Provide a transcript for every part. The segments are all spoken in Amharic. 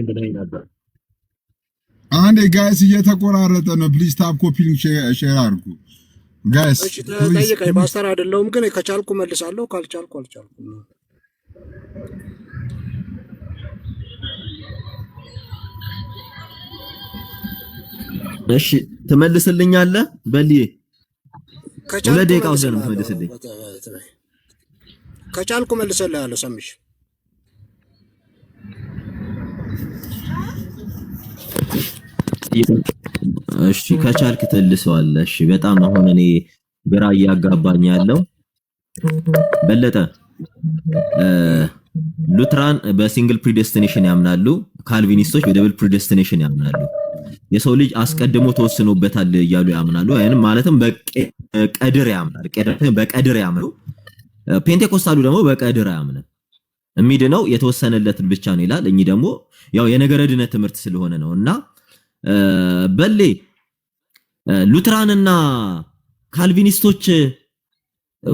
ብለኸኝ ነበር። አንዴ ጋይስ እየተቆራረጠ ነው። ፕሊዝ ታፕ ኮፒ ሼር አድርጉ ጋይስ። እሺ ጠይቀኝ። ፓስተር አይደለሁም ግን ከቻልኩ መልሳለሁ፣ ካልቻልኩ አልቻልኩም። እሺ ትመልስልኛለህ? በልዬ ከቻልኩ ደቂቃ ወሰን ትመልስልኝ። ከቻልኩ መልስልሃለሁ። ሰምሽ እሺ ከቻልክ ትልሰዋለህ። እሺ በጣም አሁን እኔ ግራ እያጋባኝ ያለው በለጠ ሉትራን በሲንግል ፕሪዴስቲኔሽን ያምናሉ፣ ካልቪኒስቶች በደብል ፕሪዴስቲኔሽን ያምናሉ። የሰው ልጅ አስቀድሞ ተወስኖበታል እያሉ ያምናሉ። አይንም ማለትም በቀድር ያምናል። በቀድር ያምናሉ። ፔንቴኮስታሉ ደግሞ በቀድር ያምናል። የሚድነው የተወሰነለት ብቻ ነው ይላል። እኚህ ደግሞ ያው የነገረ ድነት ትምህርት ስለሆነ ነውና በሌ ሉትራንና ካልቪኒስቶች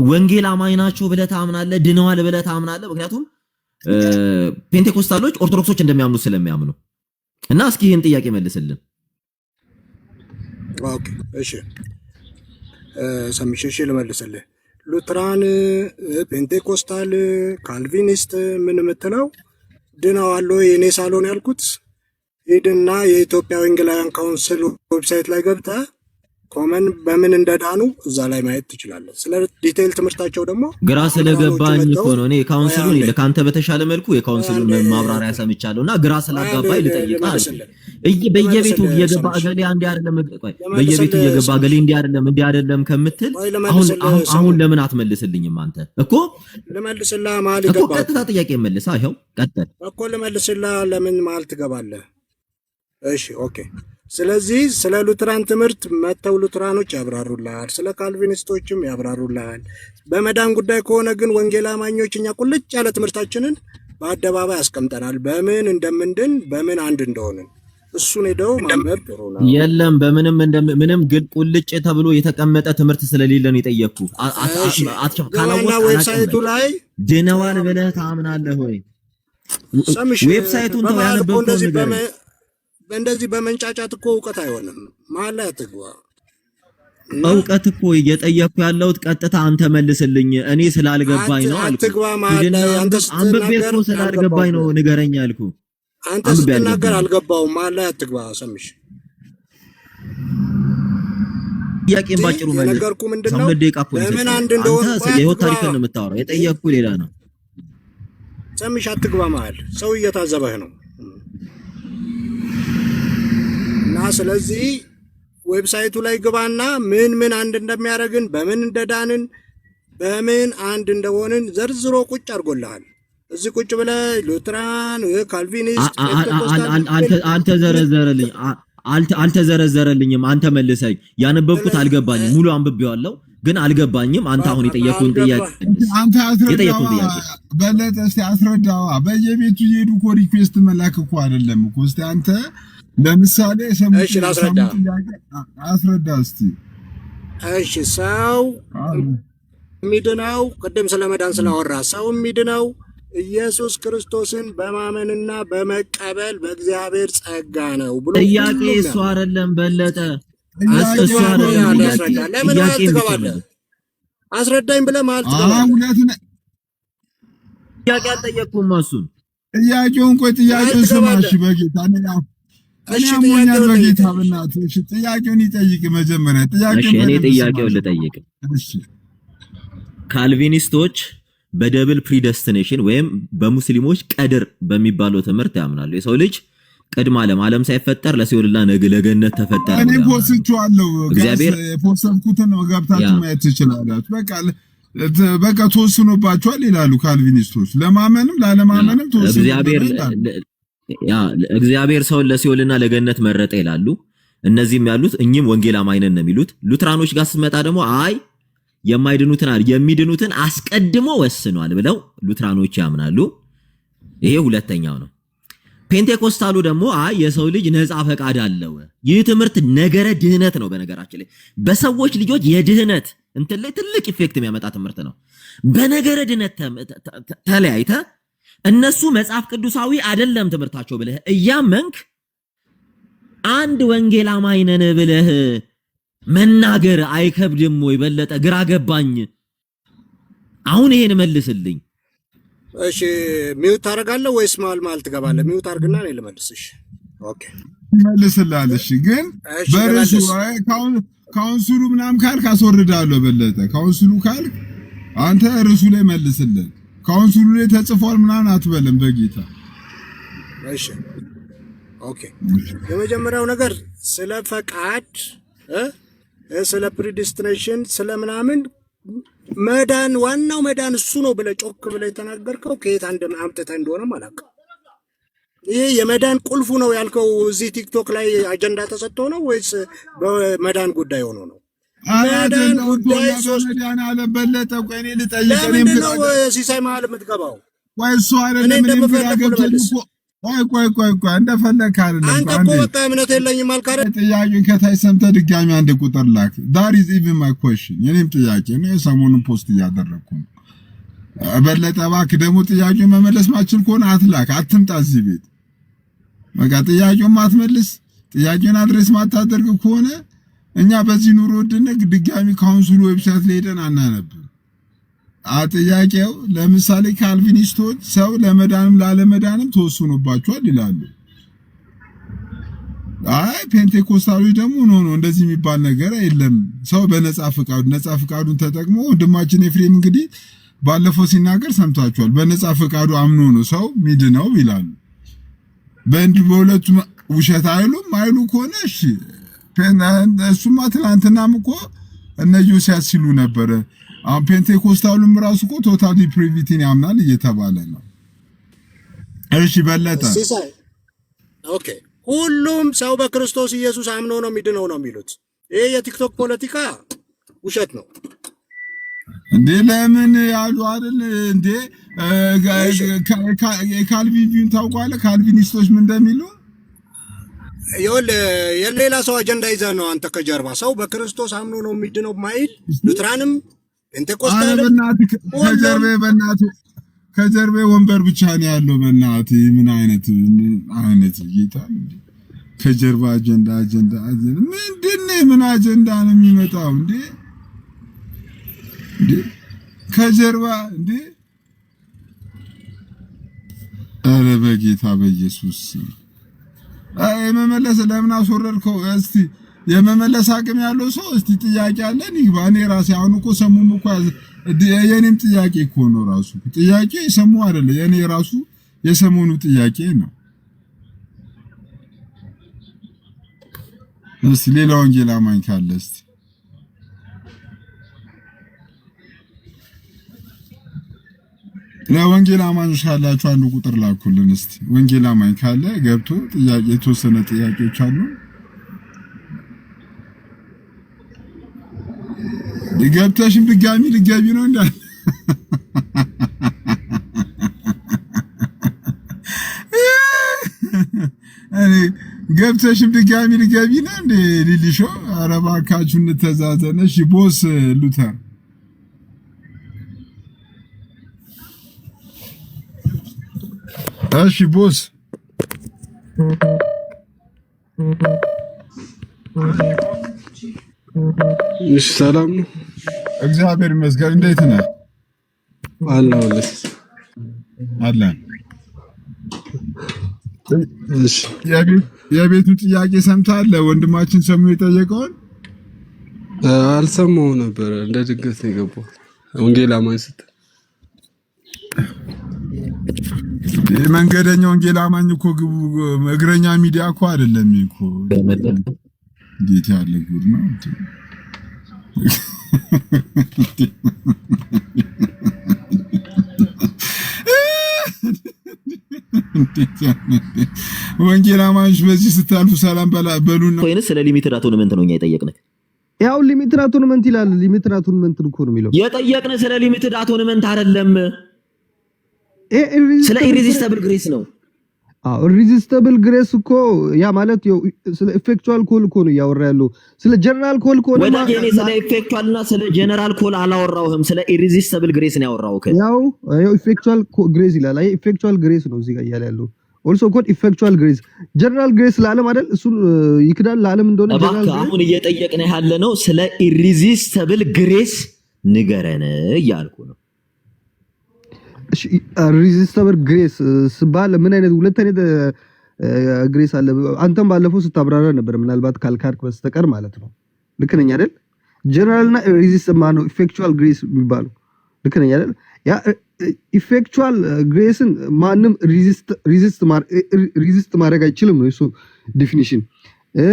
ወንጌል አማኝ ናቸው ብለህ ታምናለህ? ድነዋል ብለህ ታምናለህ? ምክንያቱም ፔንቴኮስታሎች ኦርቶዶክሶች እንደሚያምኑ ስለሚያምኑ እና እስኪ ይህን ጥያቄ መልስልን። ኦኬ እሺ ሰምሽሽ ልመልስልህ። ሉትራን፣ ፔንቴኮስታል፣ ካልቪኒስት ምን የምትለው ድነዋል ወይ? እኔ ሳልሆን ያልኩት ሂድና የኢትዮጵያ ወንጌላውያን ካውንስል ዌብሳይት ላይ ገብተህ ኮመን በምን እንደዳኑ እዛ ላይ ማየት ትችላለህ። ስለ ዲቴይል ትምህርታቸው ደግሞ ግራ ስለገባኝ እኮ ነው። እኔ ካውንስሉን ለካንተ በተሻለ መልኩ የካውንስሉን ማብራሪያ ሰምቻለሁና ግራ ስላጋባኝ ልጠይቅህ። በየቤቱ እየገባ እገሌ አንዴ አይደለም፣ በየቤቱ እየገባ እገሌ እንዴ አይደለም ከምትል አሁን ለምን አትመልስልኝም? አንተ እኮ ልመልስልህ ማለት ይገባል እኮ ቀጥታ ጥያቄ መልስ። ይኸው ቀጥል እኮ ልመልስልህ። ለምን ማለት ትገባለህ? እሺ ኦኬ። ስለዚህ ስለ ሉትራን ትምህርት መተው ሉትራኖች ያብራሩልሃል፣ ስለ ካልቪኒስቶችም ያብራሩልሃል። በመዳን ጉዳይ ከሆነ ግን ወንጌል አማኞች እኛ ቁልጭ ያለ ትምህርታችንን በአደባባይ አስቀምጠናል። በምን እንደምንድን በምን አንድ እንደሆንን እሱን ሄደው ማንበብ ጥሩ ነው። የለም ምንም ግን ቁልጭ ተብሎ የተቀመጠ ትምህርት ስለሌለ ነው የጠየቅኩ። ዌብሳይቱ ላይ ድነዋል ብለህ ታምናለህ ወይ? ዌብሳይቱን ተው ያነበብከው እንደዚህ በመንጫጫት እኮ እውቀት አይሆንም። መሀል ላይ አትግባ። እውቀት እኮ እየጠየቅኩ ያለሁት ቀጥታ አንተ መልስልኝ። እኔ ስላልገባኝ ነው አልኩ። አትግባ መሀል ላይ አንተ ስትናገር ስላልገባኝ ነው ንገረኝ አልኩ። አንተ ስትናገር አልገባውም። መሀል ላይ አትግባ። ሰምሽ ጥያቄን ባጭሩ መልስ። ነገርኩህ ምንድነው? ለምን አንድ እንደሆነ የህይወት ታሪክ ነው የምታወራው። የጠየቅኩ ሌላ ነው። ሰምሽ አትግባ። መሀል ሰው እየታዘበህ ነው። እና ስለዚህ ዌብሳይቱ ላይ ግባና ምን አንድ እንደሚያደርግን በምን እንደዳንን በምን አንድ እንደሆንን ዘርዝሮ ቁጭ አድርጎልሃል። እዚህ ቁጭ ብለህ ሉትራን፣ ካልቪኒስት አልተዘረዘረልኝም። አንተ መልሰኝ። ያነበብኩት አልገባኝም። ሙሉ አንብቤዋለሁ ግን አልገባኝም። አንተ አሁን የጠየቁን ጥያቄ በለጠ እስቲ አስረዳዋ። በየቤቱ እየሄዱ እኮ ሪኩዌስት መላክ እኮ አይደለም እኮ። እስቲ አንተ ለምሳሌ አስረዳ እስቲ። እሺ ሰው የሚድነው ቅድም ስለመዳን ስላወራ ሰው የሚድነው ኢየሱስ ክርስቶስን በማመንና በመቀበል በእግዚአብሔር ጸጋ ነው ብሎ ጥያቄ እሱ አይደለም በለጠ። ለምን ትገባለህ? አስረዳኝ ብለህ ማለት ትገባለህ። ጥያቄ አልጠየቅኩም። እሱን ጥያቄውን ጥያቄውን ስማሽ በጌታ ነው። እሺ ጥያቄውን በጌታ በእናትህ እሺ ጥያቄውን ይጠይቅ መጀመሪያ። እኔ ጥያቄውን ልጠይቅ። እሺ ካልቪኒስቶች በደብል ፕሪደስቲኔሽን ወይም በሙስሊሞች ቀድር በሚባለው ትምህርት ያምናሉ። የሰው ልጅ ቅድመ ዓለም ሳይፈጠር ለሲኦልና ለገነት ተፈጠረ። እኔ ፖስቻለሁ። እግዚአብሔር ፖስተኩትን ነው ገብታችሁ ማየት ትችላላችሁ። በቃ ተወስኖባቸዋል ይላሉ ካልቪኒስቶች። ለማመንም ላለማመንም ተወስኖባቸዋል። እግዚአብሔር ሰውን ለሲኦልና ለገነት መረጠ ይላሉ። እነዚህም ያሉት እኚህም ወንጌል አማኝ ነን ነው የሚሉት። ሉትራኖች ጋር ስትመጣ ደግሞ አይ የሚድኑትን አስቀድሞ ወስኗል ብለው ሉትራኖች ያምናሉ። ይሄ ሁለተኛው ነው። ፔንቴኮስታሉ ደግሞ አይ የሰው ልጅ ነፃ ፈቃድ አለው። ይህ ትምህርት ነገረ ድህነት ነው። በነገራችን ላይ በሰዎች ልጆች የድህነት እንትን ላይ ትልቅ ኢፌክት የሚያመጣ ትምህርት ነው። በነገረ ድህነት ተለያይተ እነሱ መጽሐፍ ቅዱሳዊ አይደለም ትምህርታቸው ብለህ እያመንክ አንድ ወንጌል አማኝ ነን ብለህ መናገር አይከብድም ወይ? በለጠ ግራ ገባኝ። አሁን ይሄን መልስልኝ። እሺ ሚውት ታደርጋለህ ወይስ መሀል ትገባለህ? ሚውት አድርግና እኔ ልመልስሽ። ኦኬ መልስላለሽ። ግን በርሱ ካውንስሉ ምናምን ካልክ አስወርዳለሁ። በለጠ ካውንስሉ ካልክ አንተ ርሱ ላይ መልስልን። ካውንስሉ ላይ ተጽፏል ምናምን አትበልም በጌታ። እሺ ኦኬ። የመጀመሪያው ነገር ስለ ፈቃድ ስለ ፕሪዲስቲኔሽን ስለ ምናምን መዳን ዋናው መዳን እሱ ነው ብለህ ጮክ ብለህ የተናገርከው ከየት አምጥተህ እንደሆነ አላውቅም። ይሄ የመዳን ቁልፉ ነው ያልከው እዚህ ቲክቶክ ላይ አጀንዳ ተሰጥቶ ነው ወይስ በመዳን ጉዳይ ሆኖ ነው? መዳን ጉዳይ መዳን አለ በለጠ። ቆይ እኔ ልጠይቅ። ለምንድን ነው ሲሳይ መሀል የምትገባው? ቆይ እሱ አይደለም ምንም ብላ ገብተኝ እኮ ቆይ እንደፈለክ አይደለም። አንተ እኮ በቃ እምነት የለኝም አልክ አይደል? ጥያቄን ከታይ ሰምተህ ድጋሚ አንድ ቁጥር ላክ። that is even my question። የኔም ጥያቄ ነው። ሰሞኑን ፖስት እያደረኩ ነው። በለጠ እባክህ ደግሞ ጥያቄውን መመለስ ማችል ከሆነ አትላክ፣ አትምጣ እዚህ ቤት። በቃ ጥያቄውን ማትመልስ ጥያቄውን አድሬስ ማታደርግ ከሆነ እኛ በዚህ ኑሮ ውድነት ድጋሚ ካውንስሉ ዌብሳይት ላይ ሄደን አናነብም። ጥያቄው ለምሳሌ ካልቪኒስቶች ሰው ለመዳንም ላለመዳንም ተወስኖባቸዋል ይላሉ። ፔንቴኮስታሎች ደግሞ ኖ እንደዚህ የሚባል ነገር የለም። ሰው በነፃ ፍቃዱን ተጠቅሞ ወንድማችን ኤፍሬም እንግዲህ ባለፈው ሲናገር ሰምታችኋል። በነፃ ፍቃዱ አምኖ ነው ሰው ሚድነው ይላሉ። በሁለቱ ውሸት አይሉም። አይሉ ከሆነ እሺ እሱማ ትናንትናም እኮ እነዚህ ሲያስሉ ነበረ። አሁን ፔንቴኮስታሉም ራሱ እኮ ቶታል ዲፕሪቪቲን ያምናል እየተባለ ነው። እሺ በለጠ ኦኬ። ሁሉም ሰው በክርስቶስ ኢየሱስ አምኖ ነው የሚድነው ነው የሚሉት። ይሄ የቲክቶክ ፖለቲካ ውሸት ነው እንዴ? ለምን ያሉ አይደል እንዴ? የካልቪን ቪውን ታውቃለህ? ካልቪኒስቶች ምን እንደሚሉ የሌላ ሰው አጀንዳ ይዘህ ነው አንተ ከጀርባ ሰው በክርስቶስ አምኖ ነው የሚድነው ማይል ሉትራንም ፔንቴኮስታልም ከጀርቤ ወንበር ብቻ ነው ያለው። በእናትህ ምን አይነት ጌታ እንዴ? ከጀርባ አጀንዳ ምንድነው? ምን አጀንዳ ነው የሚመጣው እንዴ? ከጀርባ እንዴ? ኧረ በጌታ በኢየሱስ የመመለስ ለምን አስወረድከው? እስቲ የመመለስ አቅም ያለው ሰው እስቲ ጥያቄ አለን ይግባ። እኔ ራሴ አሁን እኮ ሰሙም እኮ የኔም ጥያቄ እኮ ነው ራሱ ጥያቄ ሰሙ አይደለ? የኔ ራሱ የሰሞኑ ጥያቄ ነው። እስቲ ሌላ ወንጌል አማኝ ካለ እስቲ ለወንጌል አማኞች ካላችሁ አንዱ ቁጥር ላኩልን እስቲ። ወንጌል አማኝ ካለ ገብቶ ጥያቄ የተወሰነ ጥያቄዎች አሉ። ገብተሽም ድጋሚ ልገቢ ነው እንዴ? እኔ ገብተሽም ድጋሚ ልገቢ ነው እንዴ? ሊሊሾ ኧረ እባካችሁ እንተዛዘን። እሺ ቦስ ሉተር እሺ ቦስ እሺ ሰላም ነው። እግዚአብሔር ይመስገን። እንዴት ነህ? አለሁልህ። አለን። እሺ የቤቱን ጥያቄ ሰምተሃል? ወንድማችን ሰሙ የጠየቀውን አልሰማው ነበር። እንደ ድንገት ነው የገባው። ወንጌል አማኝ ስትል መንገደኛ ወንጌል አማኝ እኮ ግቡ እግረኛ ሚዲያ እኮ አይደለም እኮ። እንዴት ያለ ጉድ ነው! ወንጌል አማኞች በዚህ ስታልፉ ሰላም በሉና ወይንስ ስለ ሊሚትድ አቶንመንት ነው እኛ የጠየቅነው? ያው ሊሚትድ አቶንመንት ይላል። ሊሚትድ አቶንመንት እኮ ነው የሚለው። የጠየቅነው ስለ ሊሚትድ አቶንመንት አይደለም፣ ስለ ኢሬዚስታብል ግሬስ ነው። ሪዚስተብል ግሬስ እኮ ያ ማለት ስለ ኢፌክቹዋል ኮል እኮ ነው ያወራ ያለው። ስለ ጀነራል ኮል እኮ ነው ወዳጄ። እኔ ስለ ኢፌክቹዋል እና ስለ ጀነራል ኮል አላወራሁም፣ ስለ ኢሪዚስተብል ግሬስ ነው ያወራሁት። ያው ኢፌክቹዋል ግሬስ ይላል። አይ ኢፌክቹዋል ግሬስ ነው እዚህ ጋር እያለ ያለው። ኦልሶ ኮድ ኢፌክቹዋል ግሬስ ጀነራል ግሬስ ለዓለም አይደል? እሱ ይክዳል ለዓለም እንደሆነ ጀነራል ግሬስ። አሁን እየጠየቅን ያለ ነው ስለ ኢሪዚስተብል ግሬስ ንገረን እያልኩ ነው። ሪዚስተብል ግሬስ ስባል ምን አይነት ሁለት አይነት ግሬስ አለ? አንተም ባለፈው ስታብራራ ነበር፣ ምናልባት ካልካርክ በስተቀር ማለት ነው። ልክ ነኝ አይደል? ጀነራል እና ሪዚስተብል ማነው ኢፌክቹዋል ግሬስ የሚባለው? ልክ ነኝ አይደል? ያ ኢፌክቹዋል ግሬስን ማንም ሪዚስት ማድረግ አይችልም ነው እሱ ዲፊኒሽን።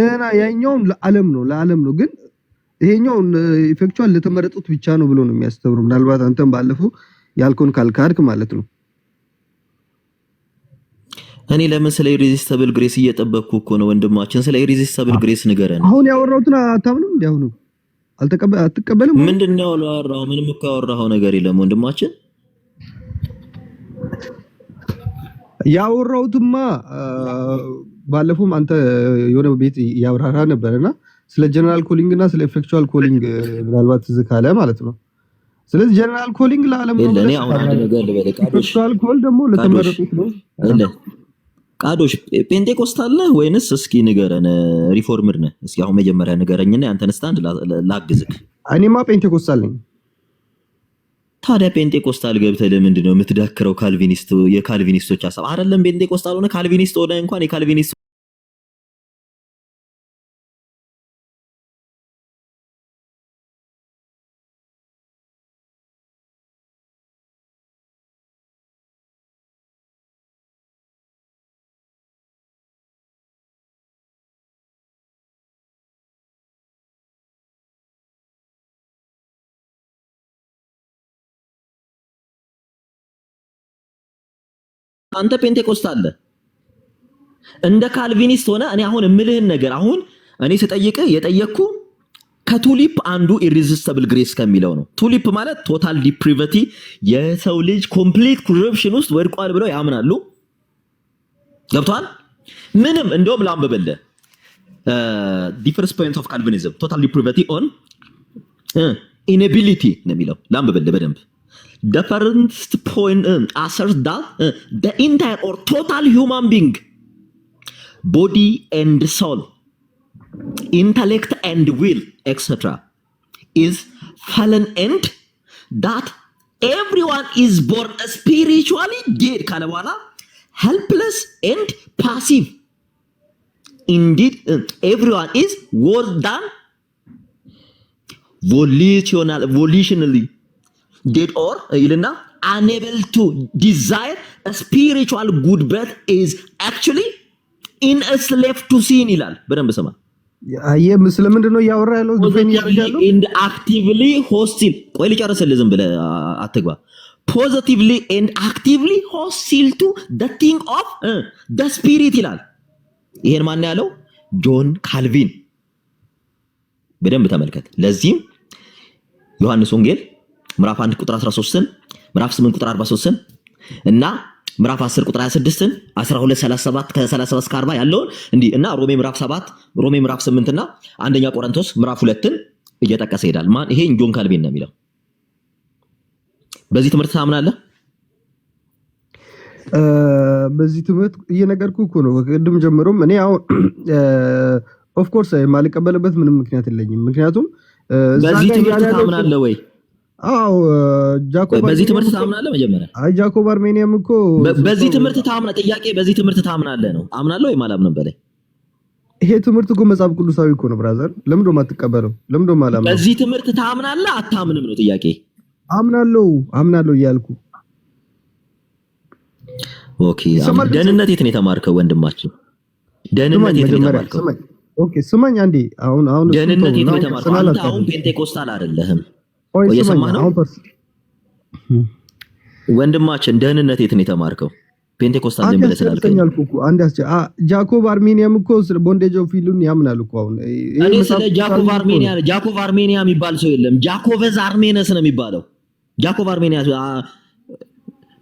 እና ያኛውም ለዓለም ነው ግን ይሄኛው ኢፌክቹዋል ለተመረጡት ብቻ ነው ብሎ ነው የሚያስተምሩ። ምናልባት አንተም ባለፈው ያልኩን ካልካርክ ማለት ነው። እኔ ለምን ስለ ኢሪዚስተብል ግሬስ እየጠበቅኩ እኮ ነው ወንድማችን። ስለ ኢሪዚስተብል ግሬስ ንገረን። አሁን ያወራሁትን አታምንም እንዴ? አሁን አትቀበልም? ምንድነው ያወራው? ምንም እኮ ያወራው ነገር የለም ወንድማችን። ያወራሁትማ ባለፈውም አንተ የሆነ ቤት ያብራራ ነበርና ስለ ጀነራል ኮሊንግ እና ስለ ኢፌክቹዋል ኮሊንግ ምናልባት ዝክ አለ ማለት ነው። ስለዚህ ጀነራል ኮሊንግ ለዓለም ነው። ለኔ አሁን አንድ ነገር ልበል። ኢፌክቹዋል ኮል ደግሞ ለተመረጡት ነው። ቃዶሽ ፔንቴኮስታል ነህ ወይንስ? እስኪ ንገረን። ሪፎርምር ነህ? እስኪ አሁን መጀመሪያ ንገረኝና ያንተን ስታንድ ላግዝክ። እኔማ ፔንቴኮስታል ነኝ። ታዲያ ፔንቴኮስታል ገብተህ ለምንድን ነው የምትዳክረው? የካልቪኒስቶች ሐሳብ አይደለም። ፔንቴኮስታል ሆነ ካልቪኒስት ሆነ እንኳን የካልቪኒስት አንተ ፔንቴኮስታል አለ እንደ ካልቪኒስት ሆነ። እኔ አሁን እምልህን ነገር አሁን እኔ ስጠይቅህ የጠየቅኩ ከቱሊፕ አንዱ ኢሪዚስተብል ግሬስ ከሚለው ነው። ቱሊፕ ማለት ቶታል ዲፕሪቪቲ፣ የሰው ልጅ ኮምፕሊት ኮረፕሽን ውስጥ ወድቋል ብለው ያምናሉ። ገብቷል? ምንም እንደውም ላንብብልህ ዲፈረንስ ፖይንት ኦፍ ካልቪኒዝም ቶታል ዲፕሪቪቲ ኦን ኢንኤቢሊቲ ነው የሚለው። ላንብብልህ በደንብ The first point asserts that the entire or total human being, body and soul, intellect and will, etc., is fallen and that everyone is born spiritually dead, helpless and passive. Indeed, everyone is worse than volitionally dead or ይልና unable to desire a spiritual good but is actually enslaved to sin ይላል። በደንብ ስማ። አየህ ስለምንድን ነው ያወራ ያለው? and actively hostile። ቆይ ልጨርስልህ፣ ዝም ብለህ አትግባ። positively and actively hostile to the thing of the spirit ይላል። ይሄን ማን ያለው? ጆን ካልቪን። በደንብ ተመልከት። ለዚህም ዮሐንስ ወንጌል ምዕራፍ 1 ቁጥር 13ን ምዕራፍ 8 ቁጥር 43ን እና ምዕራፍ 10 ቁጥር 26ን 12:37 ከ37 እስከ 40 ያለውን እንዲህ እና ሮሜ ምዕራፍ 7 ሮሜ ምዕራፍ 8 እና አንደኛ ቆሮንቶስ ምዕራፍ 2ን እየጠቀሰ ይሄዳል። ማን? ይሄ ጆን ካልቪን ነው የሚለው። በዚህ ትምህርት ታምናለህ? በዚህ ትምህርት እየነገርኩህ እኮ ነው ከቅድም ጀምሮም። እኔ አሁን ኦፍ ኮርስ የማልቀበልበት ምንም ምክንያት የለኝም። ምክንያቱም በዚህ ትምህርት ታምናለህ ወይ? አዎ ጃኮብ በዚህ ትምህርት ታምናለህ? መጀመሪያ አይ ጃኮብ አርሜኒያም እኮ በዚህ ትምህርት ታምናለህ? ጥያቄ በዚህ ትምህርት ታምናለህ ነው። አምናለሁ ወይ አላምንም በላይ። ይሄ ትምህርት እኮ መጽሐፍ ቅዱሳዊ እኮ ነው ብራዘር። ለምን ደሞ አትቀበለው? ለምን ደሞ አላምንም? በዚህ ትምህርት ታምናለህ አታምንም ነው ጥያቄ። አምናለሁ እያልኩ። ኦኬ ደህንነት የት ነው የተማርከው ወንድማችን? ደህንነት የት ነው የተማርከው? ኦኬ ስማኝ አንዴ። አሁን ደህንነት የት ነው የተማርከው? አንተ አሁን ፔንቴኮስታል አይደለህም። እየሰማህ ነው ወንድማችን? ደህንነት የት ነው የተማርከው? ፔንቴኮስታል ዝም ብለህ ስላልከኝ ጃኮብ አርሜኒያም እኮ ስለ ቦንዴጅ ኦፍ ሂሉን ያምናል እኮ። አሁን እኔ ስለ ጃኮብ አርሜኒያ የሚባል ሰው የለም። ጃኮበዝ አርሜነስ ነው የሚባለው። ጃኮብ አርሜኒያ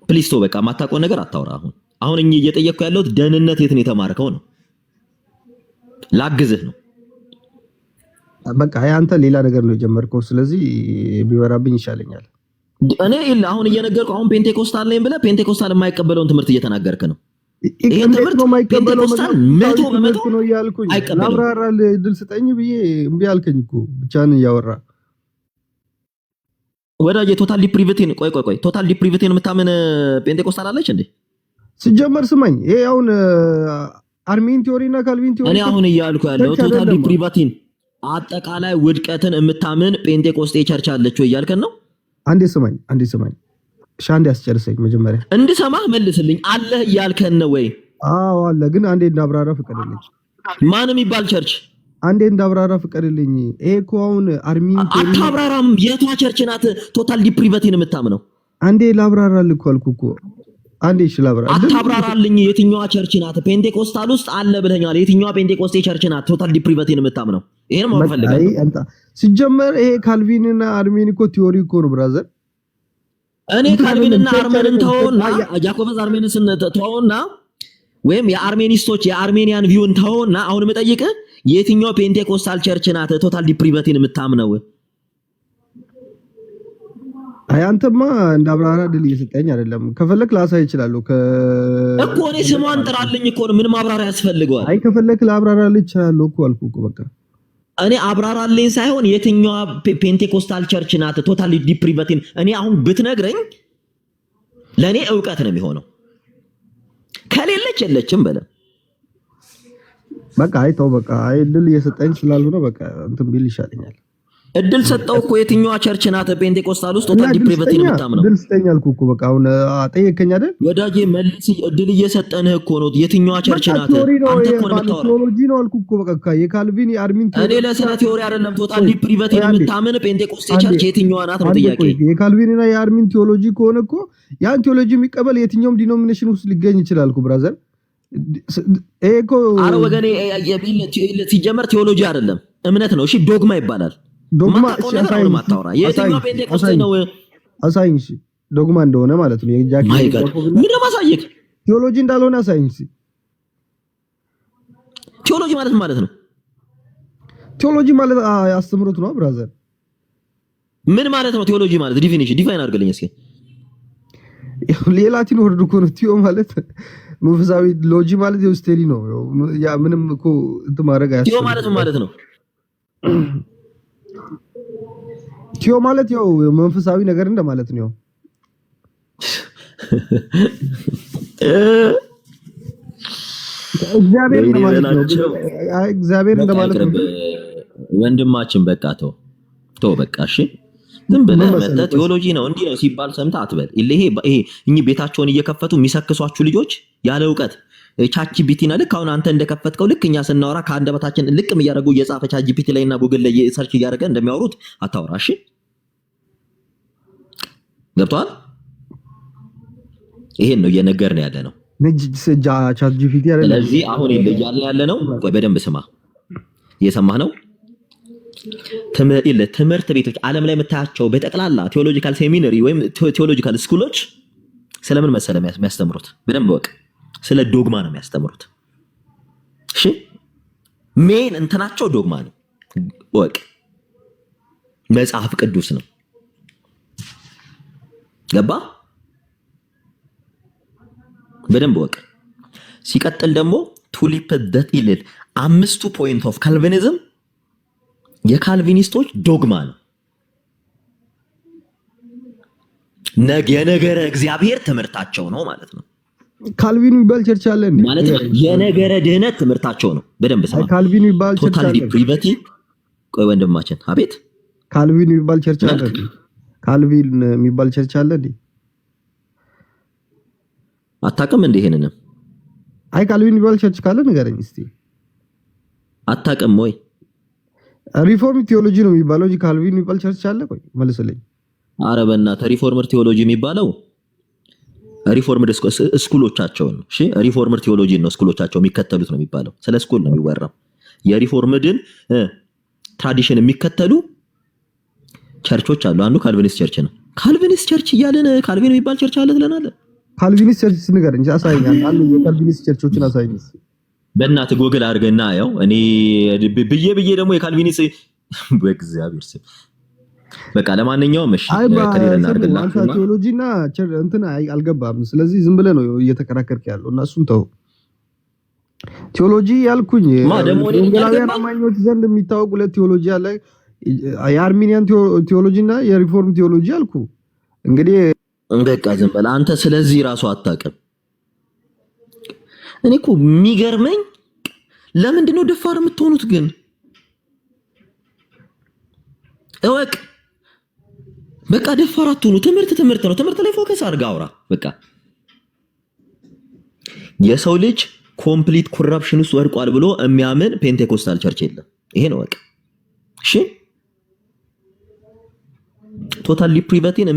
ፕሊስቶ በቃ የማታውቀው ነገር አታውራ። አሁን አሁን እየጠየቅኩ ያለሁት ደህንነት የት ነው የተማርከው ነው? ላግዝህ ነው። በቃ አንተ ሌላ ነገር ነው የጀመርከው። ስለዚህ ቢወራብኝ ይሻለኛል። እኔ አሁን እየነገርኩህ አሁን ፔንቴኮስታል ነኝ ብለህ ፔንቴኮስታል የማይቀበለውን ትምህርት እየተናገርክ ነው። ይሄን ትምህርት ፔንቴኮስታል 100% ነው ያልኩኝ። ላብራራል ድል ስጠኝ ብዬ እምቢ አልከኝ እኮ ብቻህን እያወራ ወዳጅ። ቶታል ዲፕሪቪቲን ቆይ ቶታል ዲፕሪቪቲን የምታምን ፔንቴኮስታል አለች እንዴ? ሲጀመር ስማኝ፣ ይሄ አሁን አርሚን ቲዮሪ እና ካልቪን ቲዮሪ እኔ አሁን እያልኩ ያለው ቶታል ዲፕሪቪቲን አጠቃላይ ውድቀትን የምታምን ፔንቴኮስቴ ቸርች አለች ወይ እያልከን ነው? አንዴ ስማኝ ሻንዴ አስጨርሰኝ መጀመሪያ እንድሰማህ መልስልኝ። አለ እያልከን ነው ወይ? አዎ አለ። ግን አንዴ እንዳብራራ ፍቀድልኝ። ማን የሚባል ቸርች? አንዴ እንዳብራራ ፍቀድልኝ። ይሄ እኮ አሁን አርሚን ቲዮሪ አታብራራም። የቷ ቸርች ናት ቶታል ዲፕሪቪቲን የምታምነው? አንዴ ላብራራልህ እኮ አልኩህ እኮ። አንዴ እሺ ላብራራ። አታብራራልኝ። የትኛዋ ቸርች ናት? ፔንቴኮስታል ውስጥ አለ ብለኛል። የትኛዋ ፔንቴኮስቴ ቸርች ናት ቶታል ዲፕሪቪቲን የምታምነው? ይሄን ማወቅ ፈልጋለሁ። ሲጀመር ይሄ ካልቪን እና አርሜን እኮ ቲዮሪ እኮ ነው ብራዘር። እኔ ካልቪን እና አርሜንን ተውና ጃኮብስ አርሜንስን ተውና ወይም የአርሜኒስቶች የአርሜኒያን ቪውን ተውና አሁን የምጠይቅህ የትኛው ፔንቴኮስታል ቸርች ናት ቶታል ዲፕሪቪቲን የምታምነው? አይ አንተማ እንዳብራራ ድል እየሰጠኝ አይደለም። ከፈለክ ላሳይ እችላለሁ እኮ እኔ ስሟን ጥራልኝ እኮ ነው። ምን ማብራሪያ ያስፈልገዋል? አይ ከፈለክ ላብራራልህ እችላለሁ እኮ አልኩህ እኮ በቃ። እኔ አብራራልኝ ሳይሆን የትኛዋ ፔንቴኮስታል ቸርች ናት ቶታል ዲፕሪቪቲን እኔ አሁን ብትነግረኝ ለኔ ዕውቀት ነው የሚሆነው። ከሌለች የለችም በለ በቃ። አይ ተው በቃ። አይ ድል እየሰጠኝ ስላልሆነ በቃ እንትን ቢል ይሻለኛል። እድል ሰጠው እኮ የትኛዋ ቸርች ናት ፔንቴኮስታል ውስጥ ቶታል ዲፕሪቪቲን የምታምነው? እድል ሰጠኝ አልኩህ እኮ በቃ። አሁን ጠየቀኝ አይደል ወዳጄ? መልስ። እድል እየሰጠንህ እኮ ነው። የትኛዋ ቸርች ናት? አንተ እኮ ነው የምታወራው። ቲዮሎጂ ነው አልኩህ እኮ በቃ። የካልቪን የአርሚን ቲዮሪ እኔ ለስለ ቲዮሪ አይደለም። ቶታል ዲፕሪቪቲን የምታምን ፔንቴኮስቴ ቸርች የትኛዋ ናት ነው ጥያቄ። የካልቪን እና የአርሚን ቲዮሎጂ ከሆነ እኮ ያን ቲዮሎጂ የሚቀበል የትኛውም ዲኖሚኔሽን ውስጥ ሊገኝ ይችላል እኮ ብራዘር። ይሄ እኮ አረ ወገኔ ሲጀመር ቲዮሎጂ አይደለም እምነት ነው። እሺ ዶግማ ይባላል። ዶግማ የትኛው ፔንቴኮስቴ ነው? አሳይኝ። እሺ ዶግማ እንደሆነ ማለት ነው። የጃኪ ምን ለማሳየክ ቲዮሎጂ እንዳልሆነ አሳይኝ። እሺ ቲዮሎጂ ማለት ነው? ቲዮሎጂ ማለት አስተምሮት ነው ብራዘር። ምን ማለት ነው ቲዮሎጂ ማለት? ዲፋይን አድርግልኝ እስኪ። ሌላቲን ወርድ እኮ ነው ቲዮ ማለት መንፈሳዊ፣ ሎጂ ማለት የውስቴሪ ነው። ያ ምንም እኮ እንትን ማድረግ አያስፈልግም። ቲዮ ማለት ነው? ቲዮ ማለት ያው መንፈሳዊ ነገር እንደማለት ነው። እግዚአብሔር እንደማለት ነው። እግዚአብሔር እንደማለት ነው። ወንድማችን በቃ ተው በቃ እሺ። ዝም ብለህ መተህ ቲዮሎጂ ነው እንዲህ ነው ሲባል ሰምተህ አትበል። ይሄ እኚህ ቤታቸውን እየከፈቱ የሚሰክሷችሁ ልጆች ያለ ዕውቀት ቻትጂፒቲና ልክ አሁን አንተ እንደከፈትከው ልክ እኛ ስናወራ ከአንደበታችን ልቅም እያደረጉ እየጻፈ ቻትጂፒቲ ላይና ጉግል ላይ ሰርች እያደረገ እንደሚያወሩት አታወራ እሺ። ገብቷል? ይሄን ነው እየነገርን ያለ ነው። ቻትጂፒቲ አይደለም። ስለዚህ አሁን እያልን ያለ ነው። ቆይ በደንብ ስማ። እየሰማህ ነው? ትምህርት ቤቶች ዓለም ላይ የምታያቸው በጠቅላላ ቴዎሎጂካል ሴሚናሪ ወይም ቴዎሎጂካል ስኩሎች ስለምን መሰለህ የሚያስተምሩት? በደንብ ወቅ። ስለ ዶግማ ነው የሚያስተምሩት። እሺ ሜን እንትናቸው ዶግማ ነው። ወቅ መጽሐፍ ቅዱስ ነው። ገባ? በደንብ ወቅ። ሲቀጥል ደግሞ ቱሊፕ ዳት ኢልል 5 ፖይንት ኦፍ ካልቪኒዝም የካልቪኒስቶች ዶግማ ነው። የነገረ እግዚአብሔር ትምህርታቸው ነው ማለት ነው። ካልቪን የሚባል ቸርች አለ እንዴ? ማለት የነገረ ድህነት ትምህርታቸው ነው። በደንብ ስማ። ካልቪን የሚባል ቸርች አለ። ቶታል ዲፕሪቪቲ። ቆይ ወንድማችን፣ አቤት። ካልቪን የሚባል ቸርች አለ። ካልቪን የሚባል ቸርች አለ እንዴ? አታውቅም እንዴ? ይሄንንም አይ ካልቪን የሚባል ቸርች ካለ ንገረኝ እስቲ። አታውቅም ወይ? ሪፎርም ቲዮሎጂ ነው የሚባለው እንጂ ካልቪን የሚባል ቸርች አለ? ቆይ መልስልኝ። ኧረ በእናትህ ሪፎርመር ቲዮሎጂ የሚባለው ሪፎርምድ ስኩሎቻቸው ነው። እሺ ሪፎርመር ቲዮሎጂ ነው ስኩሎቻቸው የሚከተሉት ነው የሚባለው። ስለ ስኩል ነው የሚወራው። የሪፎርምድን ትራዲሽን የሚከተሉ ቸርቾች አሉ። አንዱ ካልቪኒስት ቸርች ነው። ካልቪኒስት ቸርች እያለን ካልቪን የሚባል ቸርች አለ ትለናለህ? ካልቪኒስት ቸርች ንገር እንጂ አሳይኛል። አንዱ የካልቪኒስት ቸርቾችን አሳይኝ በእናትህ ጎግል አድርገና ያው እኔ ብዬ ደግሞ የካልቪኒስት በእግዚአብሔር ስም በቃ ለማንኛውም እሺ ከሌለና አድርገና ቴዎሎጂና እንትን አልገባም። ስለዚህ ዝም ብለህ ነው እየተከራከርክ ያለው እና እሱን ተው። ቴዎሎጂ ያልኩኝ ወንጌላውያን አማኞች ዘንድ የሚታወቅ ሁለት ቴዎሎጂ አለ። የአርሚኒያን ቴዎሎጂ እና የሪፎርም ቴዎሎጂ አልኩ። እንግዲህ በቃ ዝም በል አንተ ስለዚህ ራሱ አታውቅም። እኔ እኮ የሚገርመኝ ለምንድን ነው ደፋር የምትሆኑት ግን? እወቅ በቃ ደፋር አትሆኑ። ትምህርት ነው። ትምህርት ላይ ፎከስ አድርጋ አውራ። በቃ የሰው ልጅ ኮምፕሊት ኮራፕሽን ውስጥ ወድቋል ብሎ የሚያምን ፔንቴኮስታል ቸርች የለም። ይሄ ነው በቃ። እሺ ቶታል ሊፕሪቨቲን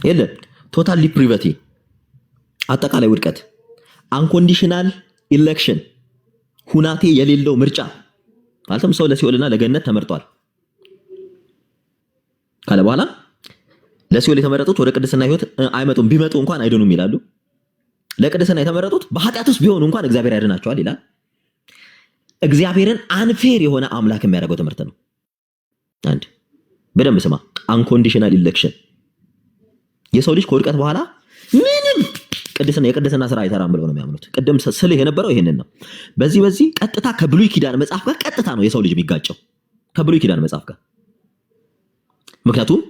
የለም። ቶታል ሊፕሪቨቲ አጠቃላይ ውድቀት፣ አንኮንዲሽናል ኢሌክሽን፣ ሁናቴ የሌለው ምርጫ ማለትም ሰው ለሲኦልና ለገነት ተመርጧል ካለ በኋላ ለሲኦል የተመረጡት ወደ ቅድስና ህይወት አይመጡም፣ ቢመጡ እንኳን አይድኑም ይላሉ። ለቅድስና የተመረጡት በኃጢአት ውስጥ ቢሆኑ እንኳን እግዚአብሔር ያድናቸዋል ይላል። እግዚአብሔርን አንፌር የሆነ አምላክ የሚያደርገው ትምህርት ነው። አንድ በደንብ ስማ። አንኮንዲሽናል ኢሌክሽን የሰው ልጅ ከውድቀት በኋላ ምንም የቅድስና ስራ አይሰራም ብለው ነው የሚያምኑት። ቅድም ስልህ የነበረው ይሄንን ነው። በዚህ ቀጥታ ከብሉይ ኪዳን መጽሐፍ ጋር ቀጥታ ነው የሰው ልጅ የሚጋጨው ከብሉይ ኪዳን መጽሐፍ ጋር። ምክንያቱም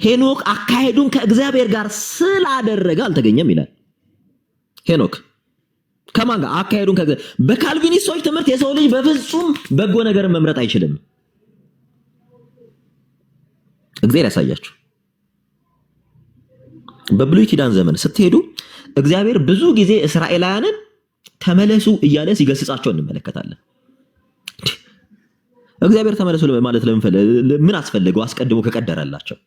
ሄኖክ አካሄዱን ከእግዚአብሔር ጋር ስላደረገ አልተገኘም ይላል። ሄኖክ ከማን ጋር አካሄዱን በካልቪኒስቶች ትምህርት የሰው ልጅ በፍጹም በጎ ነገር መምረጥ አይችልም። እግዚአብሔር ያሳያችሁ። በብሉይ ኪዳን ዘመን ስትሄዱ እግዚአብሔር ብዙ ጊዜ እስራኤላውያንን ተመለሱ እያለ ሲገስጻቸው እንመለከታለን። እግዚአብሔር ተመለሱ ማለት ምን አስፈልገው? አስቀድሞ ከቀደረላቸው